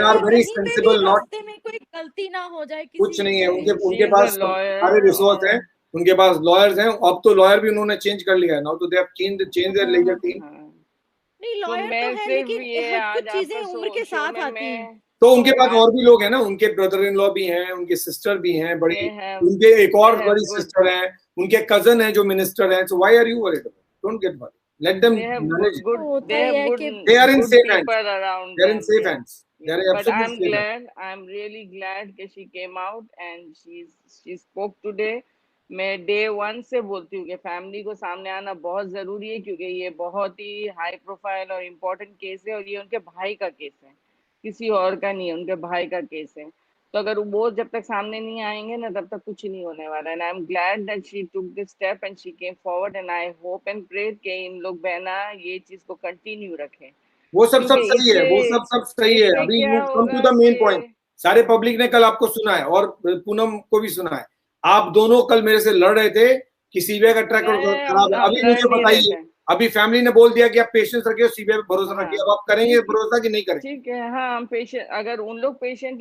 are very sensible, not में कोई गलती ना हो जाए किसी। कुछ नहीं है, उनके पास सारे रिसोर्स हैं, उनके पास लॉयर्स हैं। अब तो लॉयर भी उन्होंने चेंज कर लिया है, नाउ तो they have change their legal team. नहीं, लॉयर तो है, लेकिन कुछ चीजें उम्र के साथ आती हैं। तो उनके पास और भी लोग हैं ना, उनके ब्रदर इन लॉ भी हैं, उनके सिस्टर भी हैं बड़ी, उनके एक और बड़ी सिस्टर हैं, उनके कजन हैं जो मिनिस्टर हैं। So why are you worried? Don't get worried, let them manage. They are in safe hands. They are in safe hands. They are absolutely safe hands. I'm really glad that she came out and she spoke today. मैं day 1 से बोलती हूँ कि family को सामने आना बहुत जरूरी है, क्योंकि ये बहुत ही हाई प्रोफाइल और इम्पोर्टेंट केस है, और ये उनके भाई का केस है, किसी और का नहीं है, उनके भाई का केस है। तो अगर वो जब तक सामने नहीं आएंगे ना, तब तक कुछ नहीं होने वाला है। And I am glad that she took this step and she came forward, and I hope and pray कि इन लोग बहना ये चीज को कंटिन्यू रखें। वो सब सही है, वो सब सही है। अभी you come to the main point. सारे पब्लिक ने कल आपको सुना है और पूनम को भी सुना है। आप दोनों कल मेरे से लड़ रहे थे कि सीबीआई का ट्रैक रिकॉर्ड खराब है। अभी मुझे बताइए, अभी फैमिली ने बोल दिया कि आप पेशेंस रखिए, सीबीआई पे भरोसा रखिए। अब आप करेंगे भरोसा कि नहीं करेंगे? ठीक है, हाँ, हम पेशेंट, अगर उन लोग पेशेंट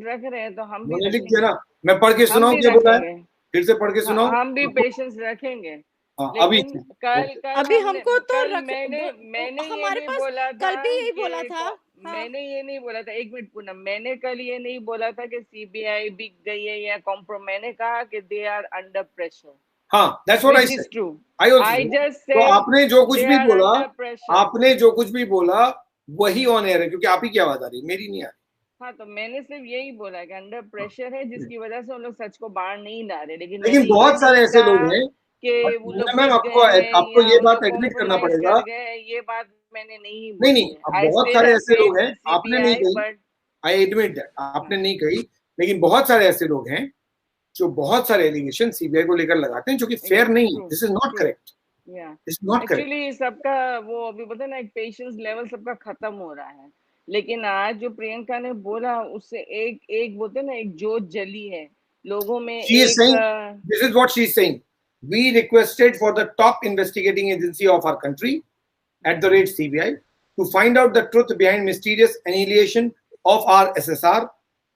रख रहे हैं तो हम भी लिख दिया ना। मैं पढ़ के सुनाऊं क्या बोला है? फिर से पढ़ के सुनाऊं? हम भी पेशेंस रखेंगे। अभी हमको तो मैंने हमारे पास बोला था, कल भी यही बोला था। हाँ मैंने ये नहीं बोला था, एक मिनट पूनम, मैंने कल ये नहीं बोला था कि सीबीआई बिक गई है या कॉम्प्रो, मैंने कहा कि दे आर अंडर प्रेशर, हाँ, that's what I which said, is true. I also I said. just तो said आपने जो कुछ they भी are बोला, under pressure. आपने जो कुछ भी बोला वही ऑन एयर है, क्योंकि आप ही की आवाज आ रही है, मेरी नहीं आ रही। हाँ, तो मैंने सिर्फ यही बोला कि अंडर प्रेशर है, जिसकी वजह से उन लोग सच को बाहर नहीं ला रहे, लेकिन लेकिन मैंने ये बहुत सारे नहीं ऐसे लोग कहा हैं, कि वो लोग मैम बिक आपको गए हैं आपको या ये वो बात लोग एडमिट करना कॉम्प्रोमाइज पड़ेगा। कर गए हैं, ये बात मैंने नहीं नहीं बोली नहीं, है। अब आई बहुत स्टिल सारे हैव ऐसे लोग फेथ हैं, इन आपने नहीं सीबीआई, कही, बट आई एडमिट दैट, आपने नहीं कही, लेकिन बहुत सारे ऐसे लोग हैं जो बहुत सारे एलिगेशन सीबीआई को लेकर लगाते हैं, जो कि फेयर नहीं है। दिस इज नॉट करेक्ट, या this is not correct. Actually सबका वो अभी पता है ना, एक पेशेंस लेवल सबका खत्म हो रहा है, लेकिन आज जो प्रियंका ने बोला उससे एक एक बोलते हैं ना, एक जोत जली है लोगों में। She is एक saying, this is what she is saying. We requested for the top investigating agency of our country, at the rate CBI, to find out the truth behind mysterious annihilation of our SSR.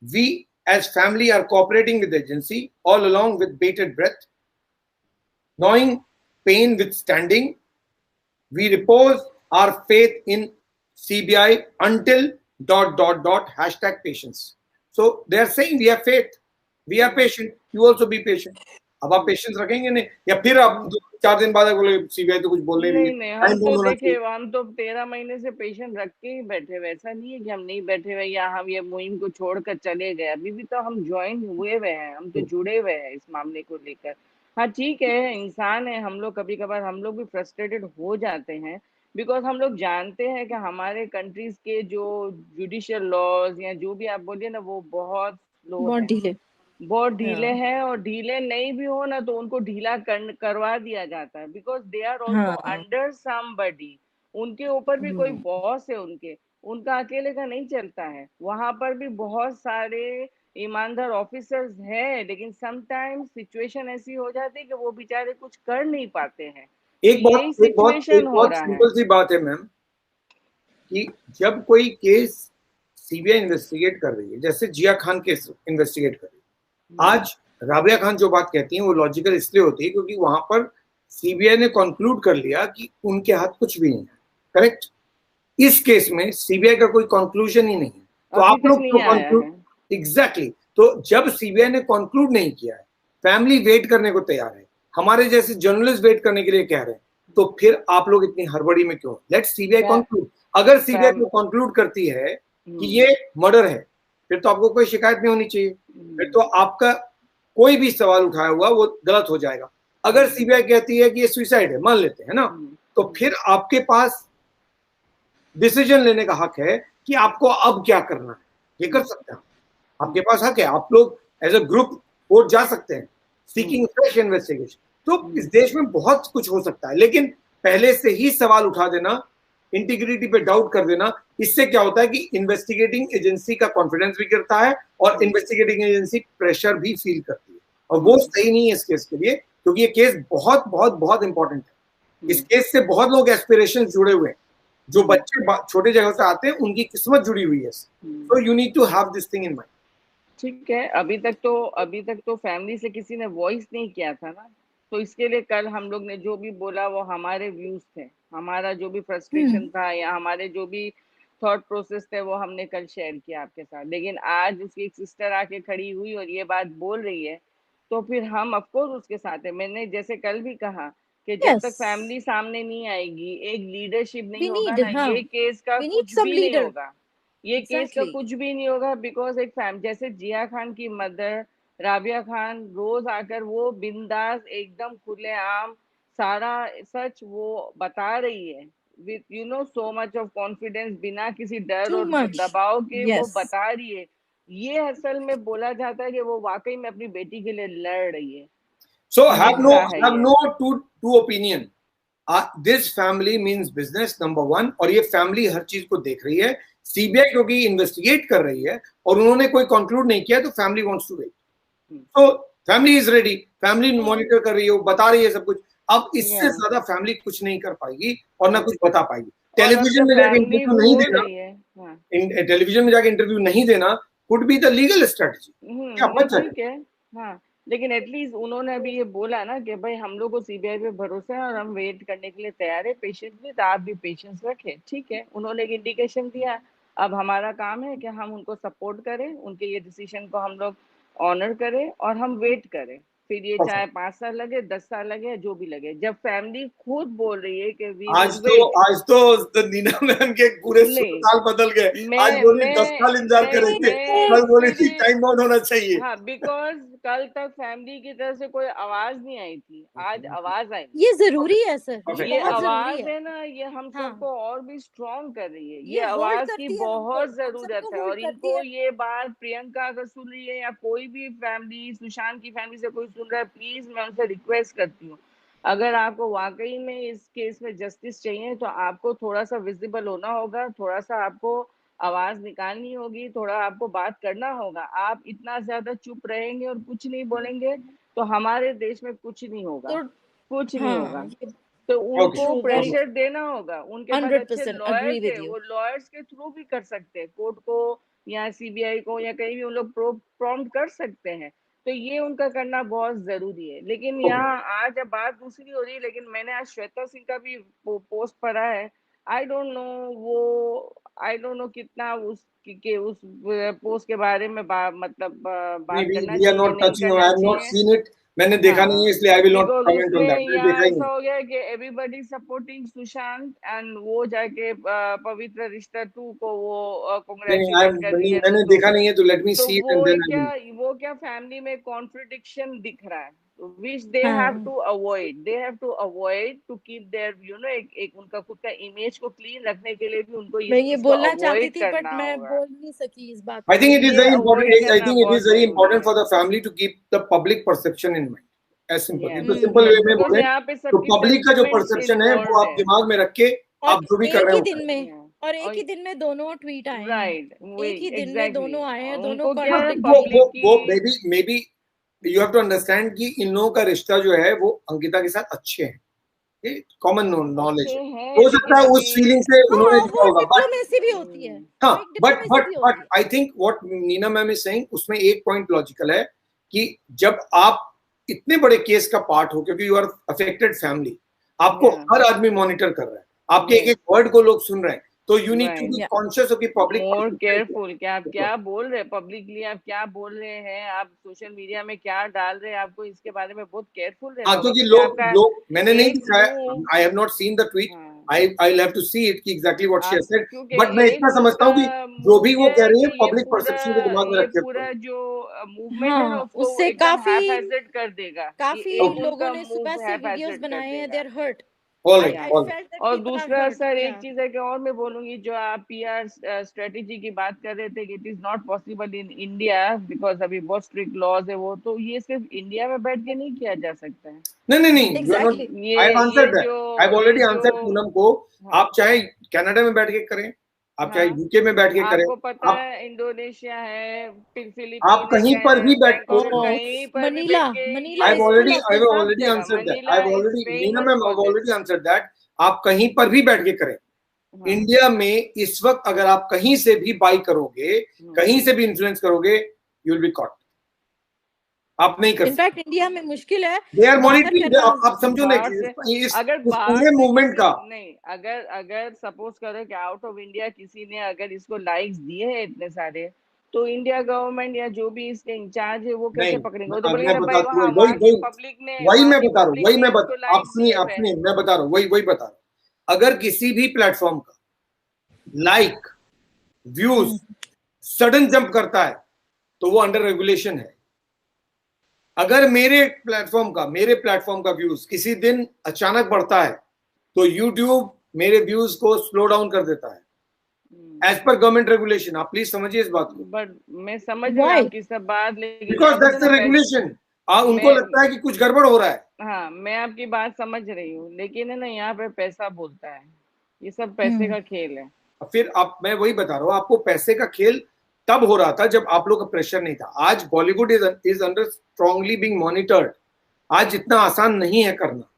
We, as family, are cooperating with the agency all along with bated breath, gnawing pain withstanding. We repose our faith in CBI until ... #patience. So they are saying we have faith, we are patient, you also be patient. अब आप patience रखेंगे नहीं, या फिर आप 4 दिन बाद बोले सीबीआई तो कुछ बोल नहीं रही है, नहीं, हम टाइम तो होना देखिए, चाहिए। हम तो 13 महीने से पेशेंट रख के ही बैठे हुए, ऐसा नहीं है कि हम नहीं बैठे हुए या हम ये मुहिम को छोड़कर चले गए, अभी भी तो हम ज्वाइन हुए हुए हैं, हम तो जुड़े हुए हैं इस मामले को लेकर। हाँ ठीक है, इंसान है हम लोग, कभी कभार हम लोग भी फ्रस्ट्रेटेड हो जाते हैं, बिकॉज हम लोग जानते हैं कि हमारे कंट्रीज के जो जुडिशियल लॉज या जो भी आप बोलिए ना, वो बहुत स्लो बहुत है, ढीले। बहुत ढीले हाँ हैं, और ढीले नहीं भी हो ना तो उनको ढीला करवा दिया जाता है, बिकॉज दे आर ऑल्सो हाँ अंडर समबडी, उनके ऊपर भी कोई बॉस है, उनका अकेले का नहीं चलता है, वहां पर भी बहुत सारे ईमानदार ऑफिसर्स हैं, लेकिन समटाइम्स सिचुएशन ऐसी हो जाती है कि वो बेचारे कुछ कर नहीं पाते हैं, तो यही सिचुएशन हो रहा है। सिंपल सी बात है मैम, कि जब कोई केस सीबीआई इन्वेस्टिगेट कर रही है, जैसे जिया खान केस इन्वेस्टिगेट कर रही है, आज राबिया खान जो बात कहती हैं वो लॉजिकल इसलिए होती है क्योंकि वहां पर सीबीआई ने कंक्लूड कर लिया कि उनके हाथ कुछ भी नहीं है, करेक्ट। इस केस में सीबीआई का कोई कंक्लूजन ही नहीं है, तो अभी आप तक लोग नहीं तो आया कंक्लूड, है। एग्जैक्टली, तो जब सीबीआई ने कंक्लूड नहीं किया है, फैमिली वेट करने को तैयार है, हमारे जैसे जर्नलिस्ट वेट करने के लिए कह रहे हैं, तो फिर आप लोग इतनी हड़बड़ी में क्यों? Let CBI conclude. अगर सीबीआई को कंक्लूड करती है कि ये मर्डर है, फिर तो आपको कोई शिकायत नहीं होनी चाहिए, फिर तो आपका कोई भी सवाल उठाया हुआ वो गलत हो जाएगा। अगर सीबीआई कहती है कि ये सुसाइड है, मान लेते हैं ना, तो फिर आपके पास डिसीजन लेने का हक है कि आपको अब क्या करना है, ये कर सकते हैं, आपके पास हक है, आप लोग एज अ ग्रुप कोर्ट जा सकते हैं सीकिंग फ्रेश इन्वेस्टिगेशन। तो इस देश में बहुत कुछ हो सकता है, लेकिन पहले से ही सवाल उठा देना, इंटीग्रिटी पे डाउट कर देना, इससे क्या होता है कि इन्वेस्टिगेटिंग एजेंसी का कॉन्फिडेंस भी गिरता है और इन्वेस्टिगेटिंग एजेंसी प्रेशर भी फील करती है, और वो सही नहीं है इस केस के लिए, क्योंकि ये केस बहुत बहुत बहुत इंपॉर्टेंट है। इस केस से बहुत लोग एस्पिरेशन जुड़े हुए हैं, जो बच्चे छोटे जगह से आते हैं उनकी किस्मत जुड़ी हुई है, so you need to have this thing in mind. ठीक है, अभी तक तो फैमिली से किसी ने वॉइस नहीं किया था ना, तो इसके लिए कल हम लोग ने जो भी बोला वो हमारे व्यूज थे, हमारा जो भी फ्रस्ट्रेशन था या हमारे जो भी थॉट प्रोसेस थे वो हमने कल शेयर किया आपके साथ। लेकिन आज उसकी एक सिस्टर आके खड़ी हुई और ये बात बोल रही है, तो फिर हम ऑफकोर्स उसके साथ है। मैंने जैसे कल भी कहा कि जब तक यस फैमिली सामने नहीं आएगी, एक लीडरशिप नहीं वी होगा नीड ना, हाँ ये केस का वी नीड कुछ सम भी नहीं लीडर होगा, ये केस का एग्जैक्टली कुछ भी नहीं होगा। बिकॉज एक फैम जैसे जिया खान की मदर राबिया खान रोज आकर वो बिंदास एकदम खुलेआम सारा सच वो बता रही है, with you know so much of confidence, बिना किसी डर टू और मच दबाव के वो यस बता रही है। ये असल में बोला जाता है कि वो वाकई में अपनी बेटी के लिए लड़ रही है। So have ये no two opinion. This family means business number one, और ये फैमिली हर चीज को देख रही है, सीबीआई क्योंकि इन्वेस्टिगेट कर रही है और उन्होंने कोई कंक्लूड नहीं किया, तो फैमिली वांट्स टू वेट, तो family is ready, family monitor कर रही है, वो बता रही है सब कुछ। अब इससे ज्यादा फैमिली कुछ नहीं कर पाएगी और ना कुछ बता पाएगी। टेलीविजन में जाके फैमिली इंटरव्यू नहीं बोल देना, रही है टेलीविजन में जाके इंटरव्यू नहीं देना could be the legal strategy, क्या नहीं बच ठीक है। हाँ, लेकिन एटलीस्ट उन्होंने अभी ये बोला ना कि भाई हम लोग को सीबीआई पे भरोसा है और हम वेट करने के लिए तैयार है पेशेंटली, तो आप भी पेशेंस रखें। ठीक है, उन्होंने एक इंडिकेशन दिया, अब हमारा काम है कि हम उनको सपोर्ट करें, उनके ये डिसीजन को हम लोग ऑनर करें और हम वेट करें, फिर ये चाहे 5 साल लगे, 10 साल लगे, जो भी लगे, जब फैमिली खुद बोल रही है कि वी आज विल तो वेट। नीना मैम के पूरे 16 साल बदल गए। आज मैं बोली 10 साल इंतजार करेंगे, कल बोली थी एक्चुअली टाइम आउट होना चाहिए। हाँ, बिकॉज कल तक फैमिली की तरफ से कोई आवाज नहीं आई थी, आज आवाज आई। ये जरूरी है सर, Perfect. ये बहुत जरूरी आवाज है। है ना, ये हम हाँ। सबको और भी स्ट्रॉन्ग कर रही है, ये ये hold आवाज करती की है हमको, बहुत हम जरूरत सबको है। hold और करती इनको है। ये बात प्रियंका अगर सुन रही है या कोई भी फैमिली, सुशांत की फैमिली से कोई सुन रहा है, प्लीज मैं उनसे रिक्वेस्ट करती हूँ, अगर आपको वाकई में इस केस में जस्टिस चाहिए तो आपको थोड़ा सा विजिबल होना होगा, थोड़ा सा आपको आवाज निकालनी होगी, थोड़ा आपको बात करना होगा। आप इतना ज्यादा चुप रहेंगे और कुछ नहीं बोलेंगे तो हमारे देश में कुछ नहीं होगा, तो कुछ नहीं होगा। हाँ, ये तो उनको True, very प्रेशर देना होगा, उनके पास अच्छे 100% agree लॉयर्स with है, you. वो लॉयर्स के थ्रू भी कर सकते हैं, कोर्ट को या सीबीआई को या कहीं भी उन लोग प्रॉम्प्ट कर सकते हैं। तो ये उनका करना बहुत जरूरी है। लेकिन यहाँ आज अब बात दूसरी हो रही है, लेकिन मैंने आज श्वेता सिंह का भी पोस्ट पढ़ा है। आई डोंट नो वो, आई डोंट नो कितना उस पोस्ट के बारे में मतलब बात करना we are चाहिए, not नहीं touching on, I करना have not चाहिए। seen it, मैंने देखा नहीं है, इसलिए I will not because comment on that. उसमें मैंने यहाँ देखा ही ऐसा नहीं। हो गया कि एवरीबडी सपोर्टिंग सुशांत एंड वो जाके पवित्र रिश्ता 2 को वो कांग्रेचुलेट कर रही है मैंने दोनों देखा को। नहीं है, तो लेट मी तो see it and then I will. वो क्या फैमिली में कॉन्ट्रडिक्शन दिख रहा है, which they हाँ। have to avoid, they have to avoid to keep their एक उनका खुद का इमेज को क्लीन रखने के लिए भी उनको मैं इस ये चीज को बोलना चाहती अवॉइड थी बट करना मैं होगा। बोल नहीं सकी इस बात I think it is ये very avoid important. I करना think it बहुत is very जरूरी important है। for the family to keep the public perception in mind. As simple. Yes, एक सिंपल वे में because बोले यहाँ पे तो सबकी पब्लिक का जो sentiments परसेप्शन है वो involved आप है। दिमाग में रख के और आप जो भी कर एक रहे ही हो दिन में Yeah. और एक और ही दिन में दोनों ट्वीट आए हैं, राइट, एक ही दिन में एग्जैक्टली दोनों आए हैं, दोनों उनको क्या है कॉन्ट्रडिक्ट पब्लिक वो की maybe you have to understand कि इन लोगों का रिश्ता जो है वो अंकिता के साथ अच्छे हैं, ये कॉमन नॉलेज अच्छे है। हैं, हो सकता है लेकिन उस फीलिंग से उन्होंने हाँ, लिखा वो होगा, बट डिप्लोमेसी भी होती है, हाँ, वो एक डिप्लोमेसी भी होती है। I think what Neena ma'am is saying उसमें एक पॉइंट लॉजिकल है कि जब आप इतने बड़े केस का पार्ट हो, क्योंकि यू आर अफेक्टेड फैमिली, आपको Yeah. हर आदमी मॉनिटर कर रहा है, आपके एक Yes. एक वर्ड को लोग सुन रहे हैं, तो you need to Right. Be Yeah. Conscious of the public more careful कि आप क्या बोल रहे हैं पब्लिकली, आप क्या बोल रहे हैं, आप सोशल मीडिया में क्या डाल रहे हैं, आपको इसके बारे में बहुत केयरफुल रहना हाँ, होगा, क्योंकि क्योंकि आपका लोग मैंने नहीं एक देखा है, move- I have not seen the tweet, हाँ, I will have to see it कि exactly what she has said, क्योंकि बट मैं एक इतना समझता हूँ कि जो भी वो कह रही है ये पब्लिक परसेप्शन को दिमाग में ये रख के पूरा जो मूवमेंट है ना हाँ, उसको उससे एकदम काफी हैफेजेड कर देगा। काफी एक लोगों उनका ने सुबह मूव से वीडियोस हैफेजेड कर बनाए हैं, देगा। They are hurt. All I right, all felt that और people are दूसरा hurt. सर एक Yeah. चीज है कि और मैं बोलूंगी, जो आप पीआर स्ट्रेटेजी की बात कर रहे थे कि it is not possible in India because अभी बहुत स्ट्रिक्ट लॉज है, वो तो ये सिर्फ इंडिया में बैठ के नहीं किया जा सकता है। नहीं, you are not, Exactly. I have answered that, I have already answered Poonam को, हाँ। आप चाहे कनाडा में बैठ के करें, आप चाहे हाँ। यूके में बैठ के करें, आपको पता आप है इंडोनेशिया है, फिर आप कहीं पर भी बैठ बैंकॉक, Oh, कहीं पर भी Manila, बैठ के Manila I is have full already of I have this, already जगह, answered that, Manila I have is already Neena famous ma'am for I have this। already answered that, आप कहीं पर भी बैठ के करें। हाँ। इंडिया में इस वक्त अगर आप कहीं से भी बाई करोगे, कहीं से भी इन्फ्लुएंस करोगे, यू विल बी कॉट, आप नहीं कर सकते। इनफैक्ट इंडिया में मुश्किल है, दे आर बाहर मॉनिटरिंग, करना आप समझो ना बाहर से इस अगर पूरे बाहर से मूवमेंट किसी का, नहीं, अगर सपोज करो कि आउट ऑफ इंडिया किसी ने अगर इसको लाइक्स दिए हैं इतने सारे, तो इंडिया गवर्नमेंट या जो भी इसके इंचार्ज है वो कैसे नहीं, पकड़ेंगे? वो तो मैं बोलेंगे ना बता भाई दूं, वहाँ की पब्लिक ने, वही वहाँ मैं की बता रहा हूँ, पब्लिक वही ने मैं इसको आप लाइक्स सुनिए, दिए आप हुए सुनिए, हैं। मैं बता रहा हूँ, वही बता रहा हूँ। अगर किसी भी प्लेटफॉर्म का लाइक व्यूज सडन जंप करता है तो वो अंडर रेगुलेशन है। अगर मेरे प्लेटफॉर्म का व्यूज किसी दिन अचानक बढ़ता है तो यूट्यूब मेरे व्यूज को स्लो डाउन कर देता है एज पर गवर्नमेंट रेगुलेशन। आप प्लीज समझिए इस बात को, बट मैं समझ रही हूँ Why? आपकी सब बात, लेकिन बिकॉज दैट्स द रेगुलेशन। उनको मैं- लगता है कि कुछ गड़बड़ हो रहा है। हाँ, मैं आपकी बात समझ रही हूँ, लेकिन है ना यहाँ पे पैसा बोलता है, ये सब पैसे का खेल है। फिर मैं वही बता रहा हूँ, आपको पैसे का खेल तब हो रहा था जब आप लोग का प्रेशर नहीं था। आज Bollywood is under strongly being monitored. आज इतना आसान नहीं है करना।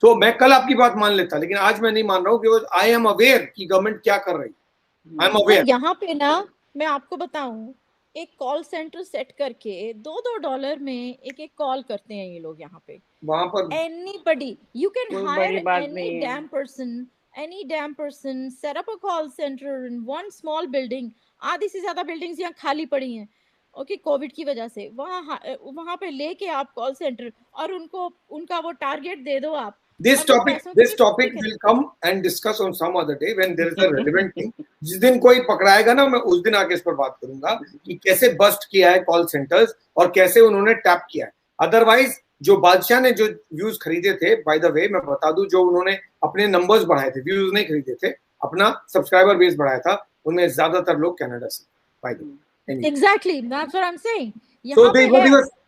तो मैं कल आपकी बात मान लेता, लेकिन आज मैं नहीं मान रहा हूँ कि आई एम अवेयर कि गवर्नमेंट क्या कर रही है। I am aware. यहाँ पे ना मैं आपको बताऊं, एक कॉल सेंटर सेट करके $2 में एक कॉल करते हैं ये लोग यहाँ पे। वहां पर Anybody, you can कोई बड़ी hire बात any नहीं है। damn person any damn person set up a call center in one small building. आधी से ज्यादा बिल्डिंग्स यहाँ खाली पड़ी हैं, ओके, कोविड की वजह से। वहां पे लेके आप कॉल सेंटर और उनको उनका वो टारगेट दे दो आप। This topic will come and discuss on some other day when there is a relevant thing. जिस दिन कोई पकड़ाएगा ना, मैं उस दिन आके इस पर बात करूंगा कि कैसे बस्ट किया है कॉल सेंटर्स और कैसे उन्होंने टैप किया है। अदरवाइज जो बादशाह ने जो व्यूज खरीदे थे, बाय द वे मैं बता दूं, जो उन्होंने अपने नंबर्स बढ़ाए थे, व्यूज नहीं खरीदे थे, अपना सब्सक्राइबर बेस बढ़ाया था, उनमें ज्यादातर लोग कनाडा से, by the way. Exactly, that's what I am saying.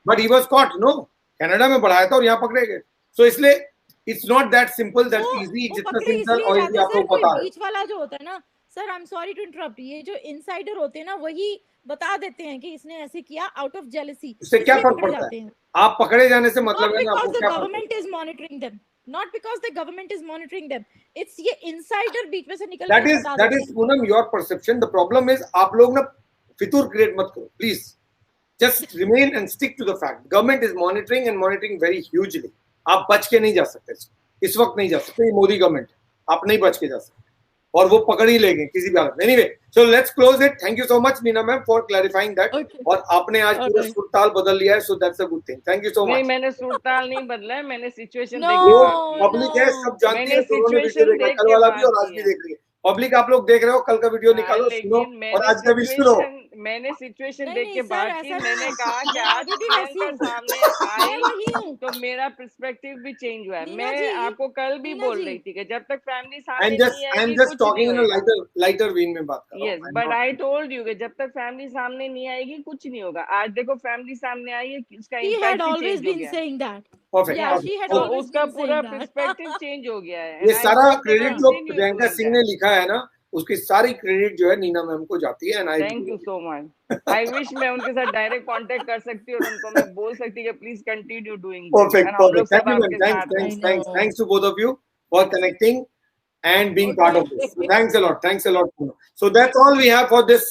But he was caught, no, Canada में बढ़ाया था और यहाँ पकड़े गए। सो इसलिए it's not that simple, that easy, जितना सिंपल और इजी आप लोग बता रहे हैं। बीच वाला जो होता है ना sir, I am sorry to interrupt, ये जो इनसाइडर होते हैं ना, वही बता देते हैं कि इसने ऐसे किया आउट ऑफ जेलसी। इससे क्या फर्क पड़ता है? आप पकड़े जाने से मतलब है ना, आपको क्या government is monitoring them, not because the government is monitoring them, it's ये insider बीच में से निकल that is Poonam your perception. The problem is आप लोग ना फितूर क्रिएट मत करो, please just remain and stick to the fact. Government is monitoring and monitoring very hugely. आप बच के नहीं जा सकते, इस वक्त नहीं जा सकते, मोदी गवर्नमेंट, आप नहीं बच के जा सकते और वो पकड़ ही लेंगे किसी भी हालत में। Anyway, so let's close it. Thank you so much Neena ma'am for clarifying that. और आपने आज पूरा सुरताल बदल लिया है, so that's a good thing. Thank you so much. नहीं, मैंने सुरताल नहीं बदला है, मैंने सिचुएशन पब्लिक है, सब जानती है, कल वाला भी और आज भी देख रही है पब्लिक। आप लोग देख रहे हो, कल का वीडियो निकालो, सुनो और आज का भी सुनो। मैंने सिचुएशन देख के बात की, मैंने कहा कि आज प्रियंका सामने आई तो मेरा पर्सपेक्टिव भी चेंज हुआ है। मैं आपको कल भी बोल रही थी कि जब तक फैमिली सामने नहीं आएगी, आई am just talking in a lighter when में बात कर रहा हूं। Yes, but I told you कि जब तक फैमिली सामने नहीं आएगी कुछ नहीं होगा। आज देखो फैमिली सामने आई है, इसका इम्पैक्ट चेंज हो गया। परफेक्ट, तो उसका पूरा पर्सपेक्टिव चेंज हो गया है। ये सारा क्रेडिट जो प्रियंका सिंह ने लिखा है ना, उसकी सारी क्रेडिट जो है नीना मैम को जाती है। Thank you so much. I wish मैं उनके साथ डायरेक्ट कांटेक्ट कर सकती और उनको मैं बोल सकती कि please continue doing. Perfect, thank you ma'am, thanks to both of you for connecting and being part of this. So thanks a lot. So that's all we have for this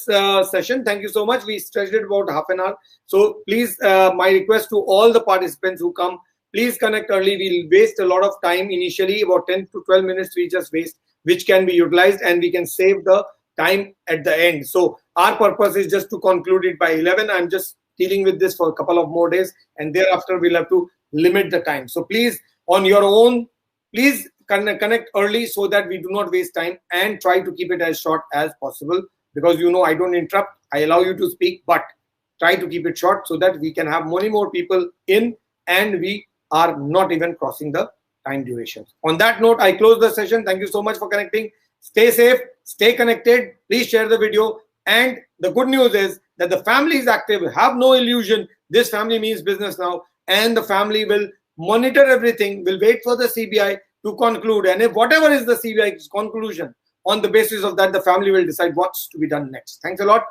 session. Thank you so much. We stretched it about half an hour. So please, my request to all the participants who come, please connect early. We'll waste a lot of time initially, about 10 to 12 minutes we just waste, which can be utilized and we can save the time at the end. So our purpose is just to conclude it by 11. I'm just dealing with this for a couple of more days and thereafter we'll have to limit the time. So please, on your own, please connect early so that we do not waste time and try to keep it as short as possible, because you know I don't interrupt, I allow you to speak, but try to keep it short so that we can have many more people in and we are not even crossing the time durations. On that note, I close the session. Thank you so much for connecting. Stay safe, stay connected, please share the video. And the good news is that the family is active. Have no illusion, this family means business now, and the family will monitor everything, will wait for the CBI to conclude, and if whatever is the CBI's conclusion, on the basis of that the family will decide what's to be done next. Thanks a lot.